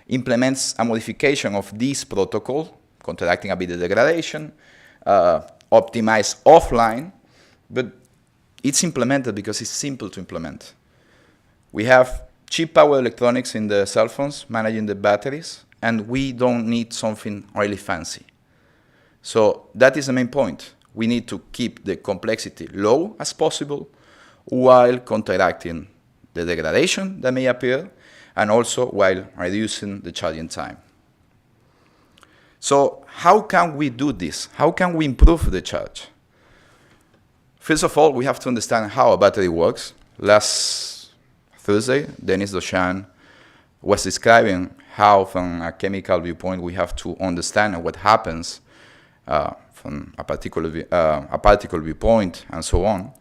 implements a modification of this protocol, counteracting a bit the degradation, optimized offline, but it's implemented because it's simple to implement. We have cheap power electronics in the cell phones managing the batteries, and we don't need something really fancy. So that is the main point. We need to keep the complexity low as possible while counteracting the degradation that may appear and also while reducing the charging time. So how can we do this? How can we improve the charge? First of all, we have to understand how a battery works. Last Thursday, Denis Dochan was describing how, from a chemical viewpoint, we have to understand what happens from a particle viewpoint and so on.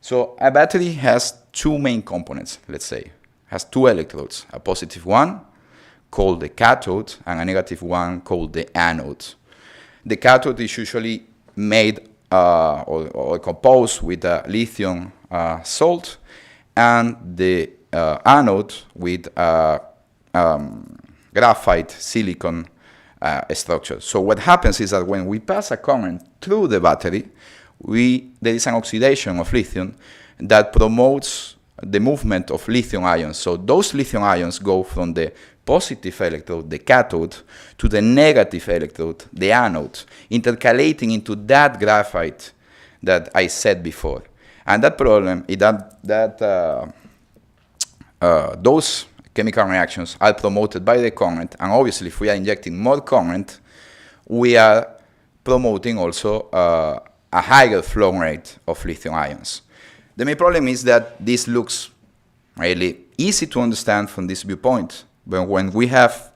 So a battery has two main components, let's say. It has two electrodes, a positive one called the cathode and a negative one called the anode. The cathode is usually made or composed with lithium salt, and the anode with graphite silicon structure. So what happens is that when we pass a current through the battery, there is an oxidation of lithium that promotes the movement of lithium ions. So those lithium ions go from the positive electrode, the cathode, to the negative electrode, the anode, intercalating into that graphite that I said before. And that problem is those chemical reactions are promoted by the current, and obviously if we are injecting more current, we are promoting also a higher flow rate of lithium ions. The main problem is that this looks really easy to understand from this viewpoint, but when we have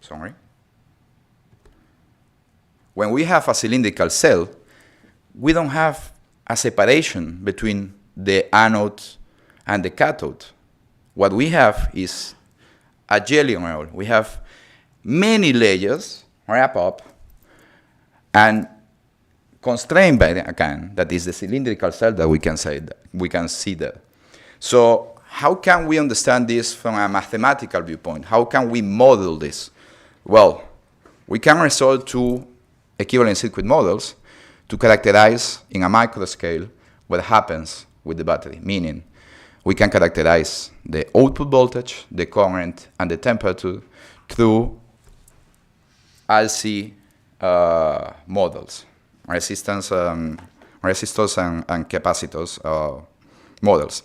a cylindrical cell, we don't have a separation between the anode and the cathode. What we have is a jelly roll. We have many layers wrap up and constrained by, again, that is the cylindrical cell that we can see there. So how can we understand this from a mathematical viewpoint? How can we model this? Well, we can resort to equivalent circuit models to characterize in a micro scale what happens with the battery, meaning we can characterize the output voltage, the current, and the temperature through RC models, resistors and capacitors models.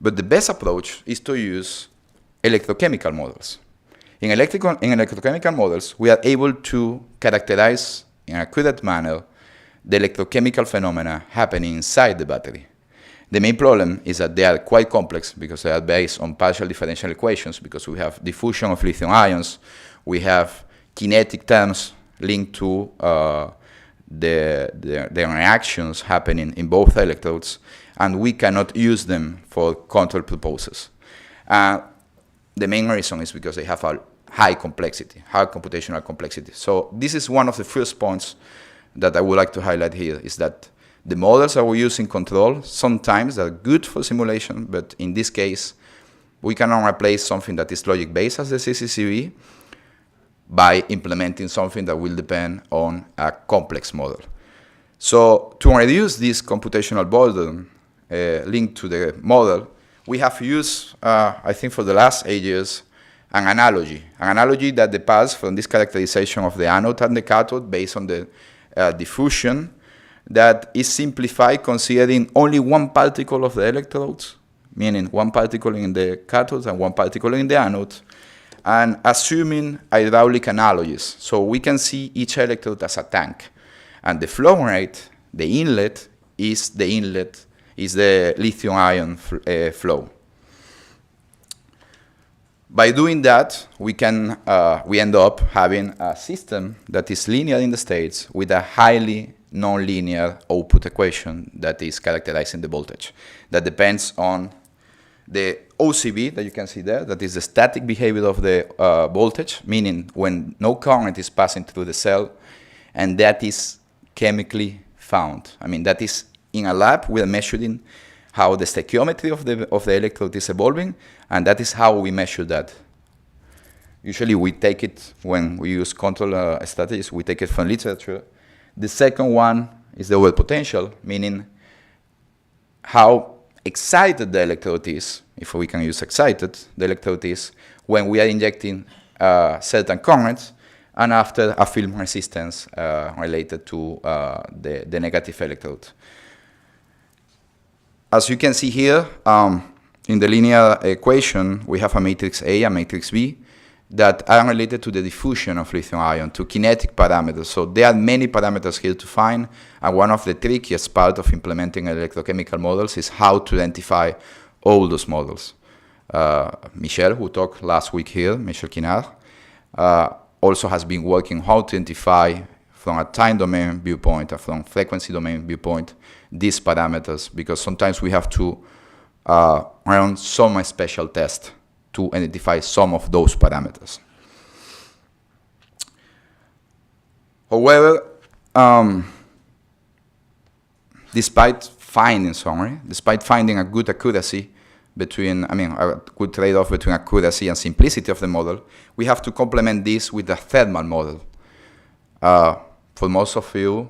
But the best approach is to use electrochemical models. In electrochemical models, we are able to characterize in an accurate manner the electrochemical phenomena happening inside the battery. The main problem is that they are quite complex because they are based on partial differential equations, because we have diffusion of lithium ions, we have kinetic terms linked to the reactions happening in both electrodes, and we cannot use them for control purposes. The main reason is because they have a high complexity, high computational complexity. So this is one of the first points that I would like to highlight here, is that the models that we use in control sometimes are good for simulation, but in this case, we cannot replace something that is logic-based as the CCCV by implementing something that will depend on a complex model. So to reduce this computational burden linked to the model, we have used, I think for the last 8 years, an analogy that departs from this characterization of the anode and the cathode based on the diffusion, that is simplified considering only one particle of the electrodes, meaning one particle in the cathode and one particle in the anode, and assuming hydraulic analogies. So we can see each electrode as a tank, and the flow rate, the inlet, is the lithium ion flow. By doing that, we end up having a system that is linear in the states with a highly nonlinear output equation that is characterizing the voltage. That depends on the OCB that you can see there, that is the static behavior of the voltage, meaning when no current is passing through the cell, and that is chemically found. I mean, that is in a lab, we are measuring how the stoichiometry of the electrode is evolving, and that is how we measure that. Usually we take it, when we use control strategies, we take it from literature. The second one is the well potential, meaning how excited the electrode is, if we can use excited, the electrode is when we are injecting certain currents, and after a film resistance related to the negative electrode. As you can see here, in the linear equation, we have a matrix A and matrix B that are related to the diffusion of lithium ion, to kinetic parameters. So there are many parameters here to find, and one of the trickiest parts of implementing electrochemical models is how to identify all those models. Michel, who talked last week here, Michel Kinard, also has been working how to identify from a time domain viewpoint or from frequency domain viewpoint these parameters, because sometimes we have to run some special test to identify some of those parameters. However, despite finding a good accuracy between, a good trade-off between accuracy and simplicity of the model, we have to complement this with a thermal model. For most of you,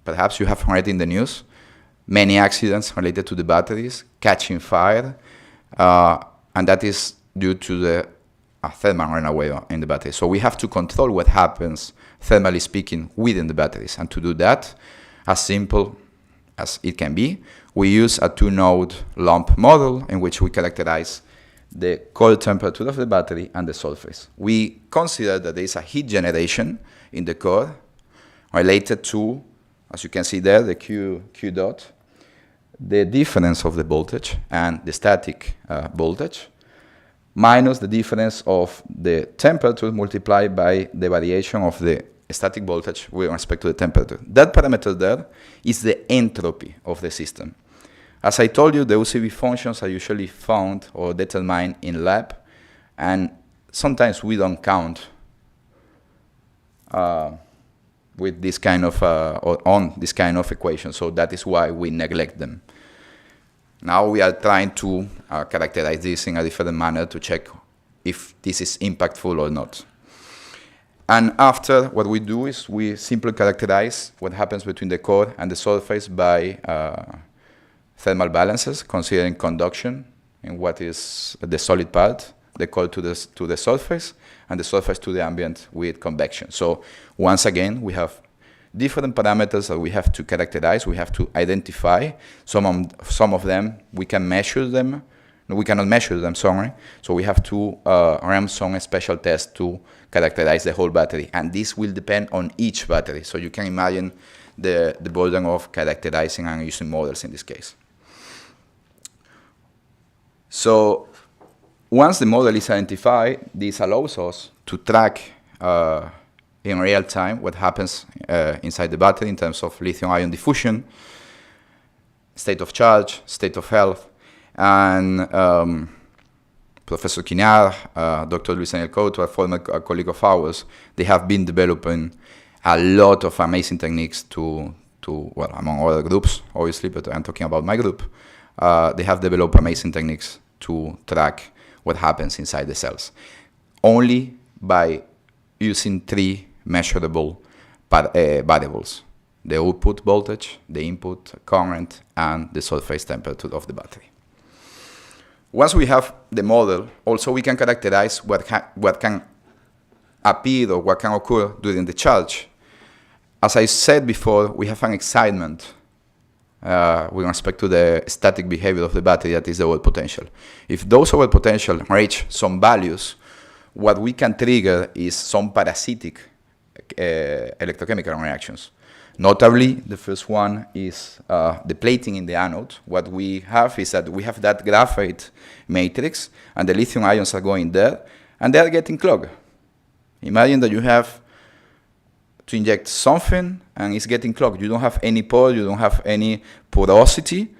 perhaps you have read in the news, many accidents related to the batteries catching fire, and that is due to the thermal runaway in the battery. So we have to control what happens, thermally speaking, within the batteries. And to do that, as simple as it can be, we use a two-node lump model in which we characterize the core temperature of the battery and the surface. We consider that there is a heat generation in the core related to, as you can see there, the Q dot, the difference of the voltage and the static voltage, minus the difference of the temperature multiplied by the variation of the static voltage with respect to the temperature. That parameter there is the entropy of the system. As I told you, the OCB functions are usually found or determined in lab, and sometimes we don't count with this kind of or on this kind of equation, so that is why we neglect them. Now we are trying to characterize this in a different manner to check if this is impactful or not. And after, what we do is we simply characterize what happens between the core and the surface by thermal balances, considering conduction in what is the solid part, the core to the surface, and the surface to the ambient with convection. So once again, we have different parameters that we have to characterize, we have to identify. Some of them, we can measure them. No, we cannot measure them, sorry. So we have to run some special tests to characterize the whole battery. And this will depend on each battery. So you can imagine the burden of characterizing and using models in this case. So once the model is identified, this allows us to track in real time what happens inside the battery in terms of lithium-ion diffusion, state of charge, state of health, and Professor Quignard, Dr. Luis Daniel Couto, a former colleague of ours, they have been developing a lot of amazing techniques to well, among other groups, obviously, but I'm talking about my group. They have developed amazing techniques to track what happens inside the cells, only by using 3 measurable variables: the output voltage, the input current, and the surface temperature of the battery. Once we have the model, also we can characterize what can appear or what can occur during the charge. As I said before, we have an excitement with respect to the static behavior of the battery, that is the overall potential. If those overall potential reach some values, what we can trigger is some parasitic electrochemical reactions. Notably, the first one is the plating in the anode. What we have is that we have that graphite matrix, and the lithium ions are going there, and they are getting clogged. Imagine that you have to inject something, and it's getting clogged. You don't have any pore, you don't have any porosity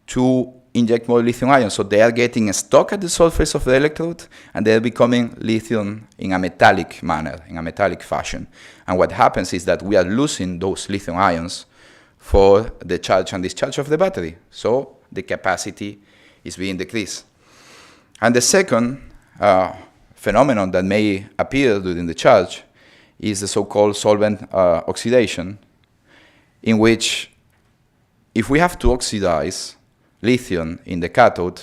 to inject more lithium ions. So they are getting stuck at the surface of the electrode, and they're becoming lithium in a metallic manner, in a metallic fashion. And what happens is that we are losing those lithium ions for the charge and discharge of the battery. So the capacity is being decreased. And the second phenomenon that may appear during the charge is the so-called solvent oxidation, in which if we have to oxidize lithium in the cathode,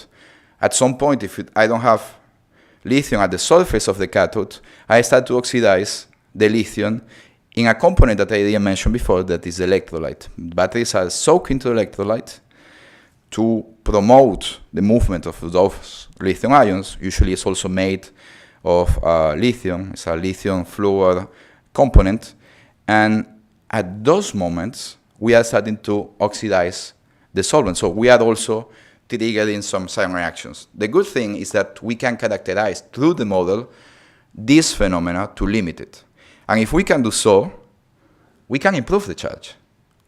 at some point, if I don't have lithium at the surface of the cathode, I start to oxidize the lithium in a component that I didn't mention before, that is electrolyte. Batteries are soaked into electrolyte to promote the movement of those lithium ions. Usually it's also made of lithium. It's a lithium fluoride component. And at those moments, we are starting to oxidize the solvent. So we are also triggering some sign reactions. The good thing is that we can characterize through the model this phenomena to limit it. And if we can do so, we can improve the charge.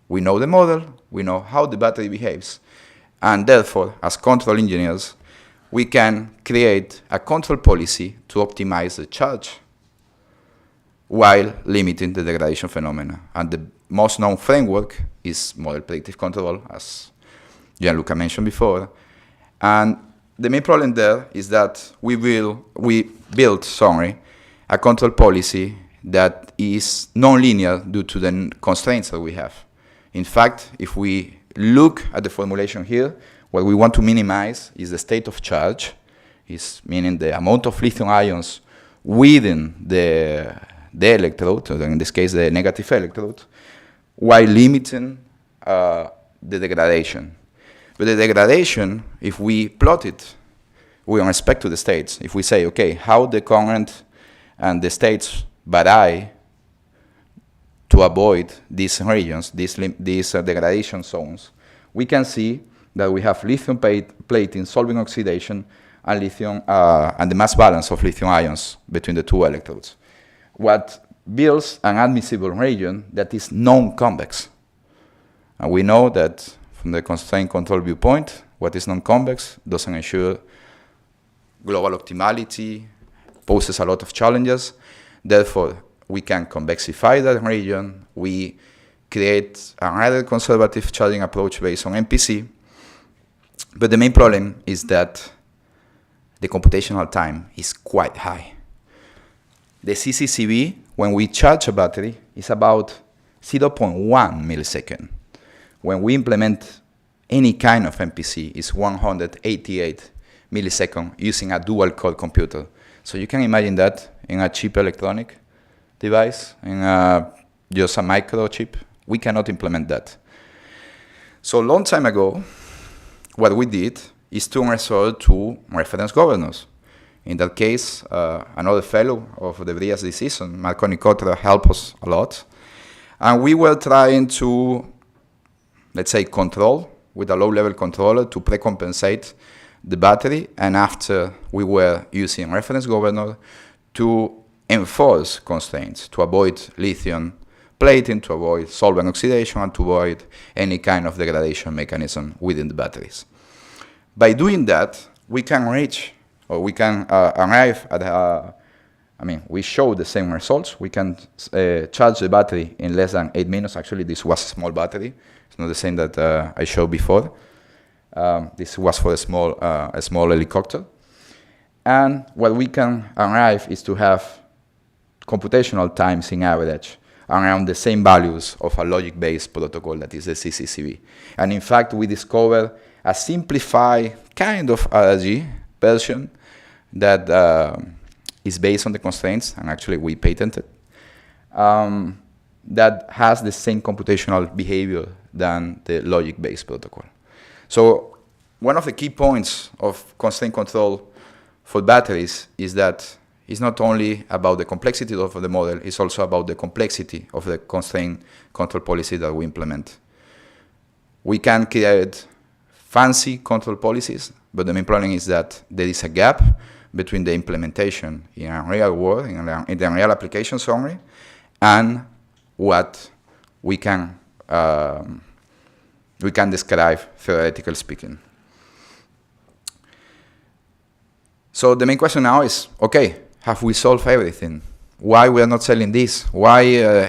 We know the model, we know how the battery behaves, and therefore, as control engineers, we can create a control policy to optimize the charge while limiting the degradation phenomena. And the most known framework is model predictive control, as Gianluca mentioned before. And the main problem there is that we built a control policy that is non-linear due to the constraints that we have. In fact, if we look at the formulation here, what we want to minimize is the state of charge, meaning the amount of lithium ions within the electrode, or in this case the negative electrode, while limiting the degradation. But the degradation, if we plot it with respect to the states, if we say, okay, how the current and the states vary to avoid these regions, these degradation zones, we can see that we have lithium plating, solving oxidation, and lithium and the mass balance of lithium ions between the two electrodes. What builds an admissible region that is non-convex. And we know that from the constraint control viewpoint, what is non-convex doesn't ensure global optimality, poses a lot of challenges. Therefore, we can convexify that region. We create a rather conservative charging approach based on MPC. But the main problem is that the computational time is quite high. The CCCV, when we charge a battery, is about 0.1 millisecond. When we implement any kind of MPC, it's 188 milliseconds using a dual-core computer. So you can imagine that in a cheap electronic device, in just a microchip, we cannot implement that. So a long time ago, what we did is to resort to reference governors. In that case, another fellow of the BrIAS this season, Marco Nicotra, helped us a lot. And we were trying to, let's say, control with a low-level controller to pre-compensate the battery. And after, we were using reference governor to enforce constraints, to avoid lithium plating, to avoid solvent oxidation, and to avoid any kind of degradation mechanism within the batteries. By doing that, we can reach, or we can arrive at, we show the same results. We can charge the battery in less than 8 minutes. Actually, this was a small battery. It's not the same that I showed before. This was for a small helicopter. And what we can arrive is to have computational times in average around the same values of a logic-based protocol that is the CCCV. And in fact, we discovered a simplified kind of RRG version that is based on the constraints, and actually we patented, that has the same computational behavior than the logic-based protocol. So one of the key points of constraint control for batteries is that it's not only about the complexity of the model, it's also about the complexity of the constraint control policy that we implement. We can create fancy control policies, but the main problem is that there is a gap between the implementation in a real world, in the real application summary, and what we can describe theoretically speaking. So the main question now is, okay, have we solved everything? Why we are not selling this? Why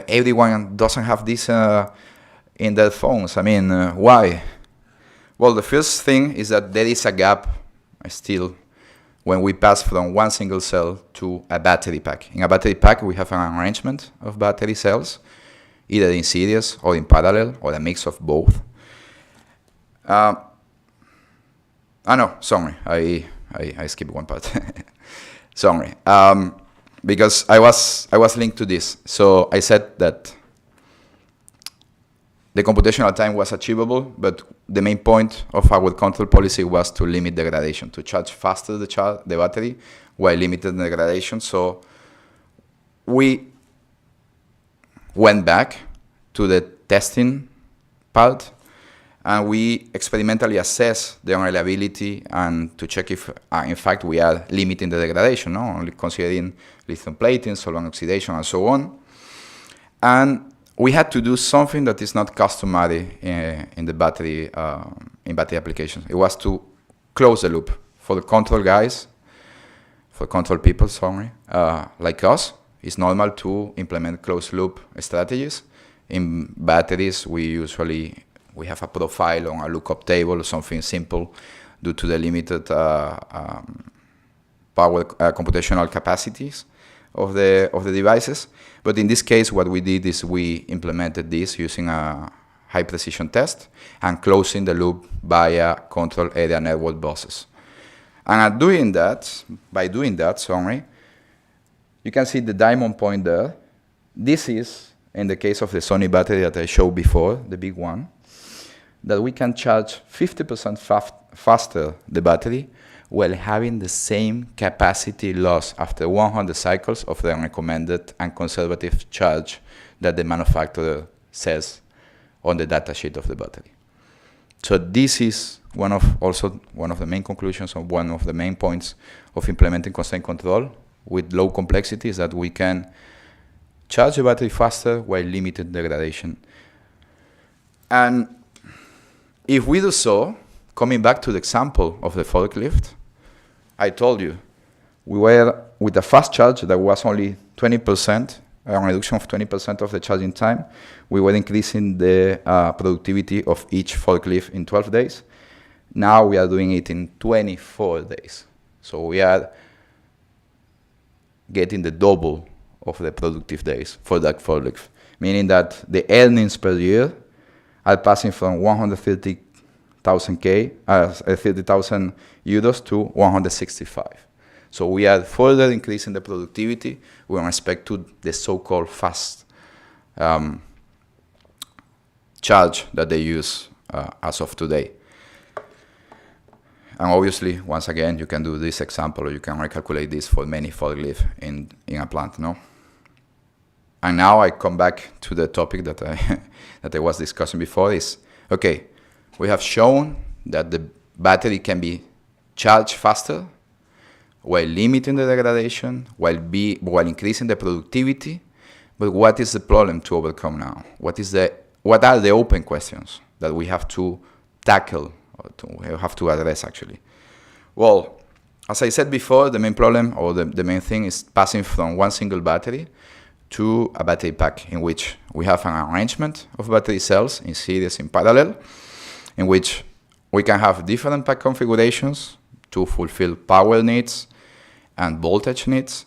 everyone doesn't have this in their phones? Why? Well, the first thing is that there is a gap still when we pass from one single cell to a battery pack. In a battery pack, we have an arrangement of battery cells, either in series or in parallel, or a mix of both. I skipped one part. Sorry, because I was linked to this. So I said that the computational time was achievable, but the main point of our control policy was to limit degradation, to charge faster the battery while limiting degradation. So we went back to the testing part, and we experimentally assess the reliability and to check if, in fact, we are limiting the degradation, only considering lithium plating, solvent oxidation, and so on. And we had to do something that is not customary in the battery applications. It was to close the loop for the control guys, for control people, like us. It's normal to implement closed loop strategies. In batteries, we have a profile on a lookup table or something simple due to the limited power computational capacities of the devices. But in this case, what we did is we implemented this using a high precision test and closing the loop via control area network buses. And by doing that, you can see the diamond point there. This is, in the case of the Sony battery that I showed before, the big one, that we can charge 50% faster the battery while having the same capacity loss after 100 cycles of the recommended and conservative charge that the manufacturer says on the datasheet of the battery. So this is one of the main conclusions, or one of the main points of implementing constraint control with low complexity, is that we can charge the battery faster while limiting degradation. And if we do so, coming back to the example of the forklift, I told you, we were with a fast charge that was only 20%, a reduction of 20% of the charging time. We were increasing the productivity of each forklift in 12 days. Now we are doing it in 24 days. So we are getting the double of the productive days for that forklift, meaning that the earnings per year are passing from 130,000 euros to 165. So we are further increasing the productivity with respect to the so-called fast charge that they use as of today. And obviously, once again, you can do this example, or you can recalculate this for many forklifts in a plant, no? And now I come back to the topic that I was discussing before is, okay, we have shown that the battery can be charged faster while limiting the degradation, while increasing the productivity. But what is the problem to overcome now? What are the open questions that we have to tackle, or we have to address actually? Well, as I said before, the main problem, or the main thing, is passing from one single battery to a battery pack, in which we have an arrangement of battery cells in series in parallel, in which we can have different pack configurations to fulfill power needs and voltage needs.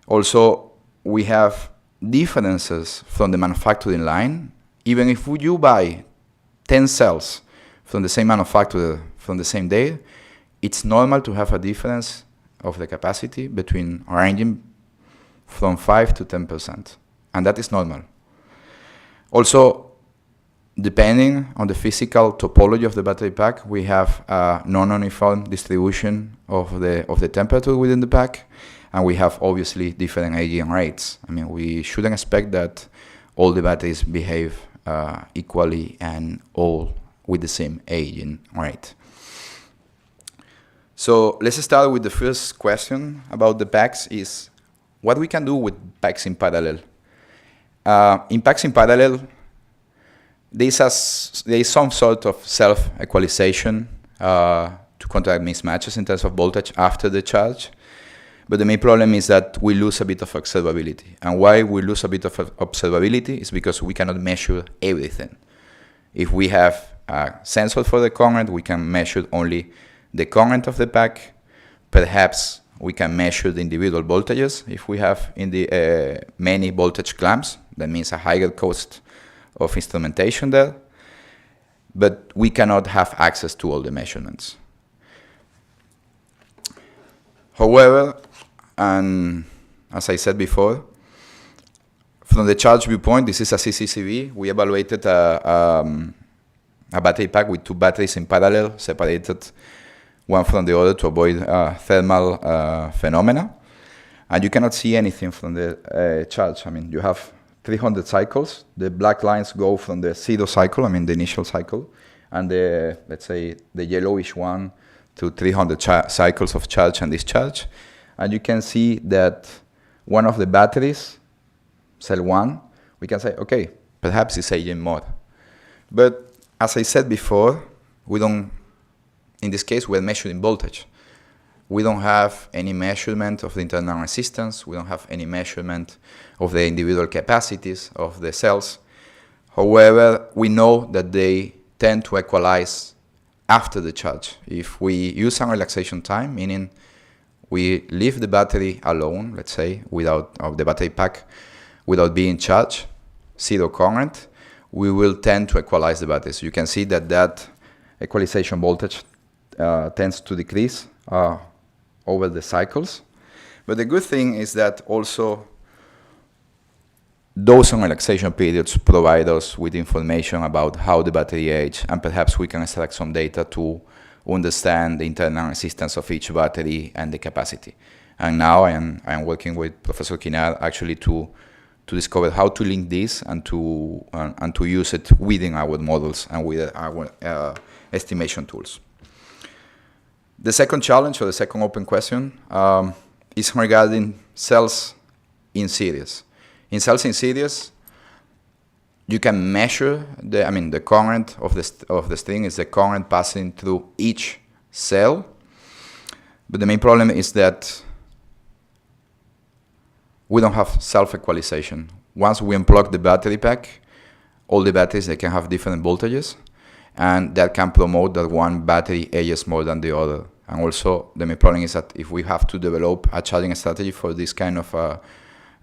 Also, we have differences from the manufacturing line. Even if you buy 10 cells from the same manufacturer from the same day, it's normal to have a difference of the capacity between arranging from 5 to 10%, and that is normal. Also, depending on the physical topology of the battery pack, we have a non-uniform distribution of the temperature within the pack, and we have obviously different aging rates. I mean, we shouldn't expect that all the batteries behave equally and all with the same aging rate. So let's start with the first question about the packs, is what we can do with packs in parallel. In packs in parallel, there is some sort of self-equalization to counteract mismatches in terms of voltage after the charge. But the main problem is that we lose a bit of observability. And why we lose a bit of observability is because we cannot measure everything. If we have a sensor for the current, we can measure only the current of the pack. Perhaps we can measure the individual voltages. If we have in the many voltage clamps, that means a higher cost of instrumentation there. But we cannot have access to all the measurements. However, and as I said before, from the charge viewpoint, this is a CCCV. We evaluated a battery pack with two batteries in parallel, separated one from the other to avoid thermal phenomena. And you cannot see anything from the charge. I mean, you have 300 cycles. The black lines go from the 0 cycle, I mean the initial cycle, and let's say the yellowish one to 300 cycles of charge and discharge. And you can see that one of the batteries, cell 1, we can say, okay, perhaps it's aging more. But as I said before, in this case, we're measuring voltage. We don't have any measurement of the internal resistance. We don't have any measurement of the individual capacities of the cells. However, we know that they tend to equalize after the charge. If we use some relaxation time, meaning we leave the battery alone, let's say, of the battery pack, without being charged, 0 current, we will tend to equalize the batteries. You can see that equalization voltage tends to decrease over the cycles. But the good thing is that also those relaxation periods provide us with information about how the battery age, and perhaps we can extract some data to understand the internal resistance of each battery and the capacity. And now I am working with Professor Kinar actually to discover how to link this and to use it within our models and with our estimation tools. The second challenge, or the second open question, is regarding cells in series. In cells in series, you can measure the current of the string is the current passing through each cell. But the main problem is that we don't have self-equalization. Once we unplug the battery pack, all the batteries, they can have different voltages. and that can promote that one battery ages more than the other. And also, the main problem is that if we have to develop a charging strategy for this kind of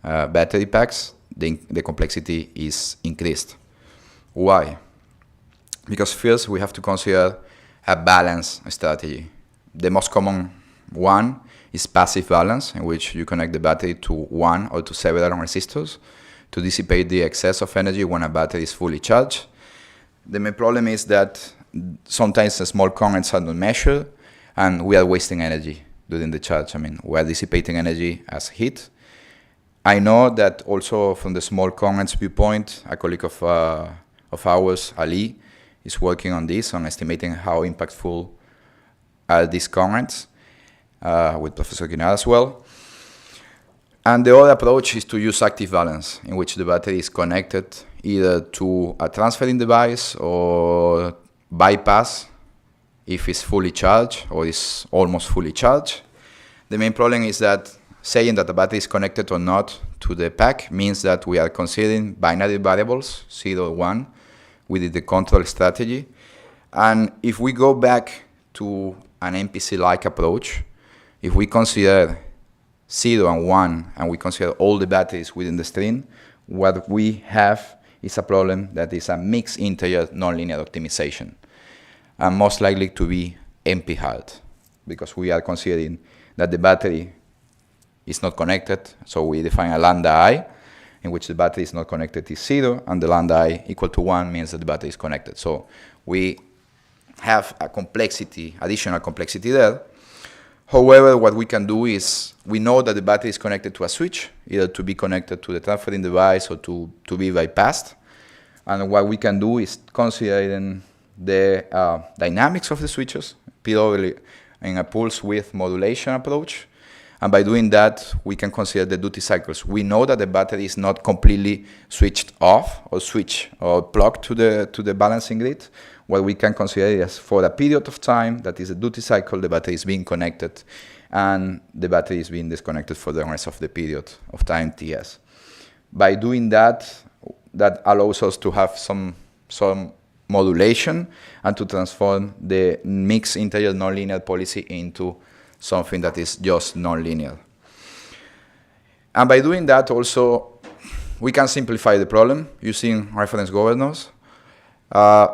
battery packs, the complexity is increased. Why? Because first we have to consider a balance strategy. The most common one is passive balance, in which you connect the battery to one or to several resistors to dissipate the excess of energy when a battery is fully charged. The main problem is that sometimes the small currents are not measured, and we are wasting energy during the charge. I mean, we are dissipating energy as heat. I know that also from the small currents viewpoint, a colleague of ours, Ali, is working on this, on estimating how impactful are these currents, with Professor Guinard as well. And the other approach is to use active balance, in which the battery is connected either to a transferring device or bypass if it's fully charged or is almost fully charged. The main problem is that saying that the battery is connected or not to the pack means that we are considering binary variables, 0 or 1, with the control strategy. And if we go back to an MPC-like approach, if we consider 0 and 1, and we consider all the batteries within the string, what we have is a problem that is a mixed integer nonlinear optimization, and most likely to be NP-hard, because we are considering that the battery is not connected, so we define a lambda I, in which the battery is not connected is 0, and the lambda I equal to 1 means that the battery is connected. So we have a complexity, additional complexity there. However, what we can do is, we know that the battery is connected to a switch, either to be connected to the transferring device or to be bypassed. And what we can do is considering the dynamics of the switches, purely in a pulse width modulation approach. And by doing that, we can consider the duty cycles. We know that the battery is not completely switched off or plugged to the balancing grid. What we can consider is for a period of time, that is a duty cycle, the battery is being connected, and the battery is being disconnected for the rest of the period of time TS. By doing that, that allows us to have some modulation and to transform the mixed integer nonlinear policy into something that is just nonlinear. And by doing that also, we can simplify the problem using reference governors,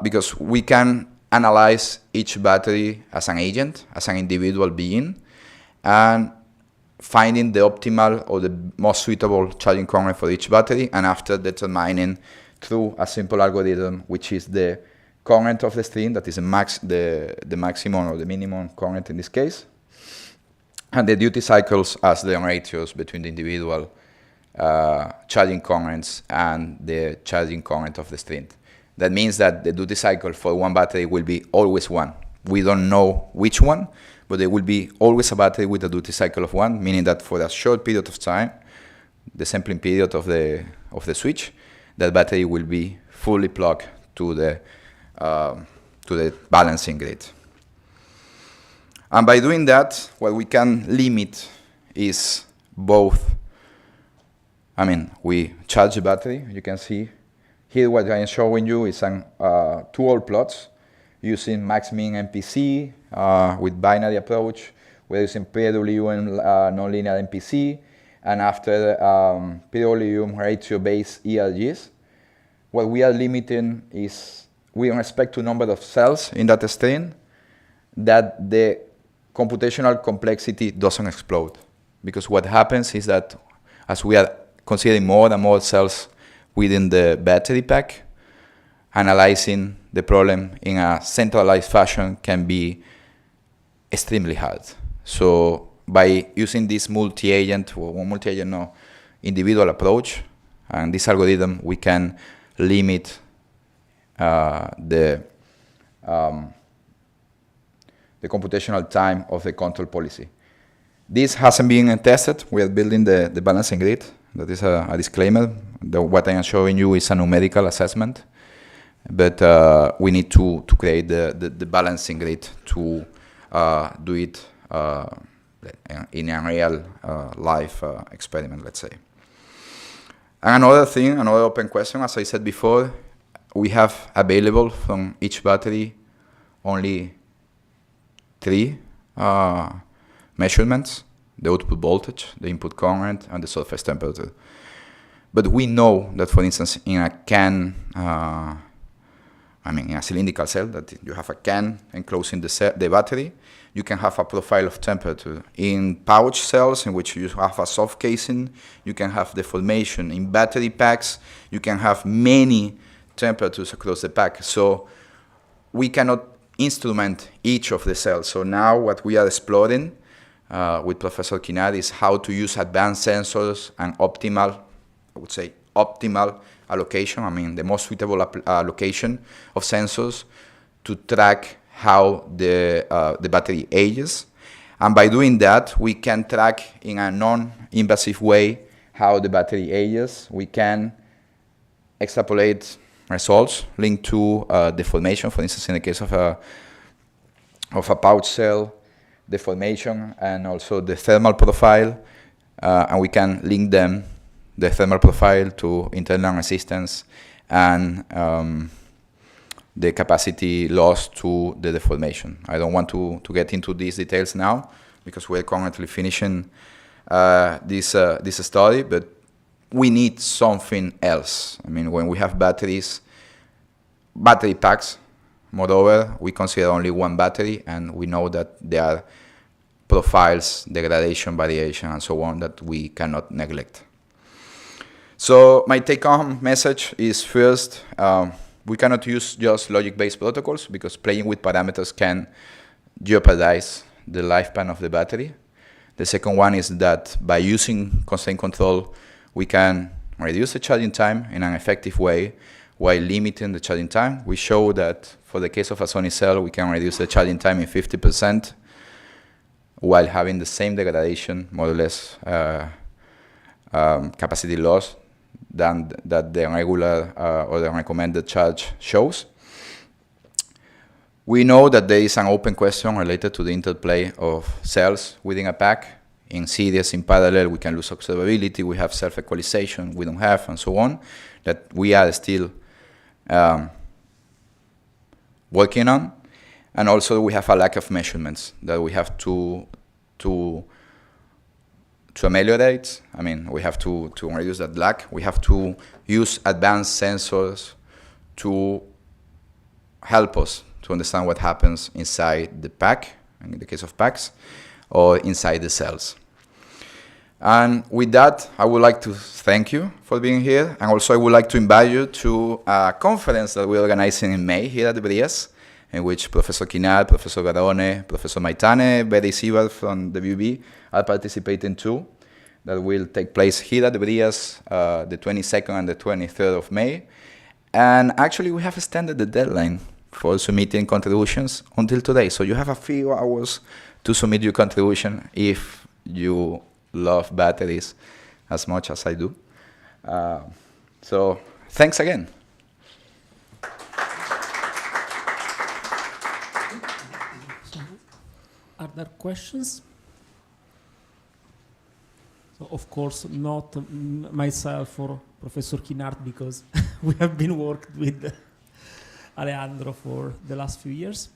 because we can analyze each battery as an agent, as an individual being, and finding the optimal or the most suitable charging current for each battery, and after determining through a simple algorithm, which is the current of the string, that is the maximum or the minimum current in this case, and the duty cycles as the ratios between the individual charging currents and the charging current of the string. That means that the duty cycle for one battery will be always 1. We don't know which one, but there will be always a battery with a duty cycle of 1, meaning that for a short period of time, the sampling period of the switch, that battery will be fully plugged to the balancing grid. And by doing that, what we can limit is both. I mean, we charge the battery. You can see here what I am showing you is two old plots using max-min MPC with binary approach. We're using PWM nonlinear MPC, and after PWM ratio-based ERGs. What we are limiting is, with respect to number of cells in that string, that the computational complexity doesn't explode. Because what happens is that as we are considering more and more cells within the battery pack, analyzing the problem in a centralized fashion can be extremely hard. So by using this multi-agent individual approach, and this algorithm, we can limit the computational time of the control policy. This hasn't been tested. We are building the balancing grid. That is a disclaimer. What I am showing you is a numerical assessment, but we need to create the balancing grid to do it in a real life experiment, let's say. And another thing, another open question, as I said before, we have available from each battery only 3 measurements: the output voltage, the input current, and the surface temperature. But we know that, for instance, in a can, in a cylindrical cell, that you have a can enclosing the battery, you can have a profile of temperature. In pouch cells, in which you have a soft casing, you can have deformation. In battery packs, you can have many temperatures across the pack. So we cannot instrument each of the cells. So now what we are exploring with Professor Kinard is how to use advanced sensors and optimal allocation, the most suitable allocation of sensors to track how the battery ages. And by doing that, we can track in a non-invasive way how the battery ages. We can extrapolate results linked to deformation, for instance, in the case of a pouch cell, deformation, and also the thermal profile, and we can link them, the thermal profile, to internal resistance and the capacity loss to the deformation. I don't want to get into these details now because we're currently finishing this study, but we need something else. When we have battery packs, moreover, we consider only one battery, and we know that there are profiles, degradation, variation, and so on that we cannot neglect. So my take-home message is, first, we cannot use just logic-based protocols because playing with parameters can jeopardize the lifespan of the battery. The second one is that by using constraint control, we can reduce the charging time in an effective way while limiting the charging time. We show that for the case of a Sony cell, we can reduce the charging time in 50% while having the same degradation, more or less, capacity loss than that the regular or the recommended charge shows. We know that there is an open question related to the interplay of cells within a pack. In series, in parallel, we can lose observability, we have self-equalization, we don't have, and so on, that we are still working on. And also we have a lack of measurements that we have to ameliorate. We have to reduce that lack. We have to use advanced sensors to help us to understand what happens inside the pack, in the case of packs, or inside the cells. And with that, I would like to thank you for being here. And also I would like to invite you to a conference that we're organizing in May here at the BrIAS, in which Professor Kinard, Professor Garone, Professor Maitane, Betty Sieber from the WB are participating too. That will take place here at the BrIAS the 22nd and the 23rd of May. And actually we have extended the deadline for submitting contributions until today. So you have a few hours to submit your contribution if you love batteries as much as I do. So thanks again. Are there questions? So of course not myself or Professor Kinard, because we have been working with Alejandro for the last few years.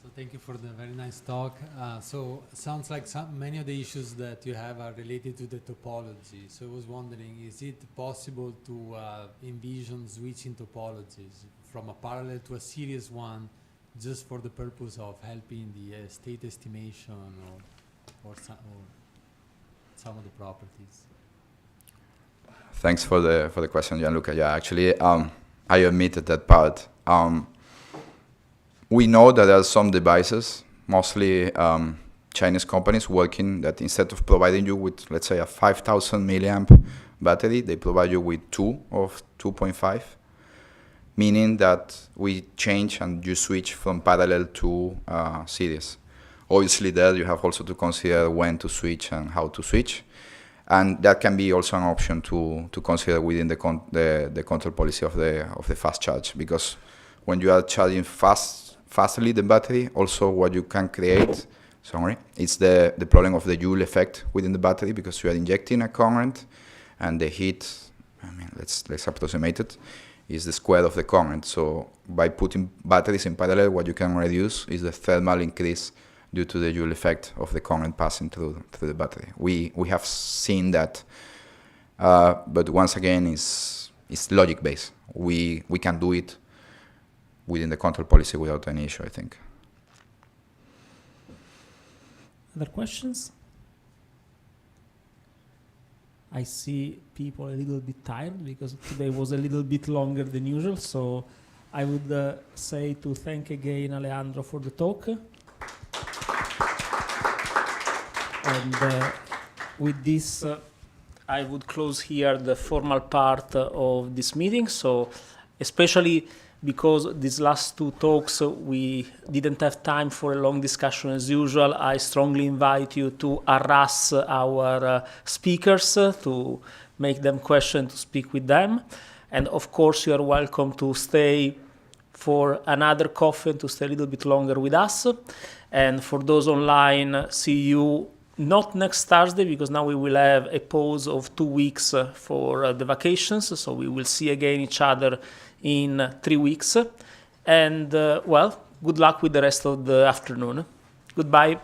So thank you for the very nice talk. So it sounds like many of the issues that you have are related to the topology. So I was wondering, is it possible to envision switching topologies from a parallel to a series one just for the purpose of helping the state estimation or some of the properties? Thanks for the question, Gianluca. Yeah, actually, I admitted that part. We know that there are some devices, mostly Chinese companies, working that instead of providing you with, let's say, a 5,000 milliamp battery, they provide you with 2 of 2.5, meaning that we change and you switch from parallel to series. Obviously, there you have also to consider when to switch and how to switch. And that can be also an option to consider within the control policy of the fast charge, because when you are charging fastly the battery, also what you can create, it's the problem of the Joule effect within the battery, because you are injecting a current and the heat, let's approximate it, is the square of the current. So by putting batteries in parallel, what you can reduce is the thermal increase due to the Joule effect of the current passing through the battery. We have seen that, but once again, it's logic based. We can do it within the control policy without any issue, I think. Other questions? I see people a little bit tired because today was a little bit longer than usual. So I would say to thank again Alejandro for the talk. And with this, I would close here the formal part of this meeting. So especially because these last two talks we didn't have time for a long discussion as usual, I strongly invite you to harass our speakers to make them question, to speak with them. And of course you are welcome to stay for another coffee and to stay a little bit longer with us. And for those online, see you not next Thursday, because now we will have a pause of 2 weeks for the vacations. So we will see again each other in 3 weeks. And well, good luck with the rest of the afternoon. Goodbye.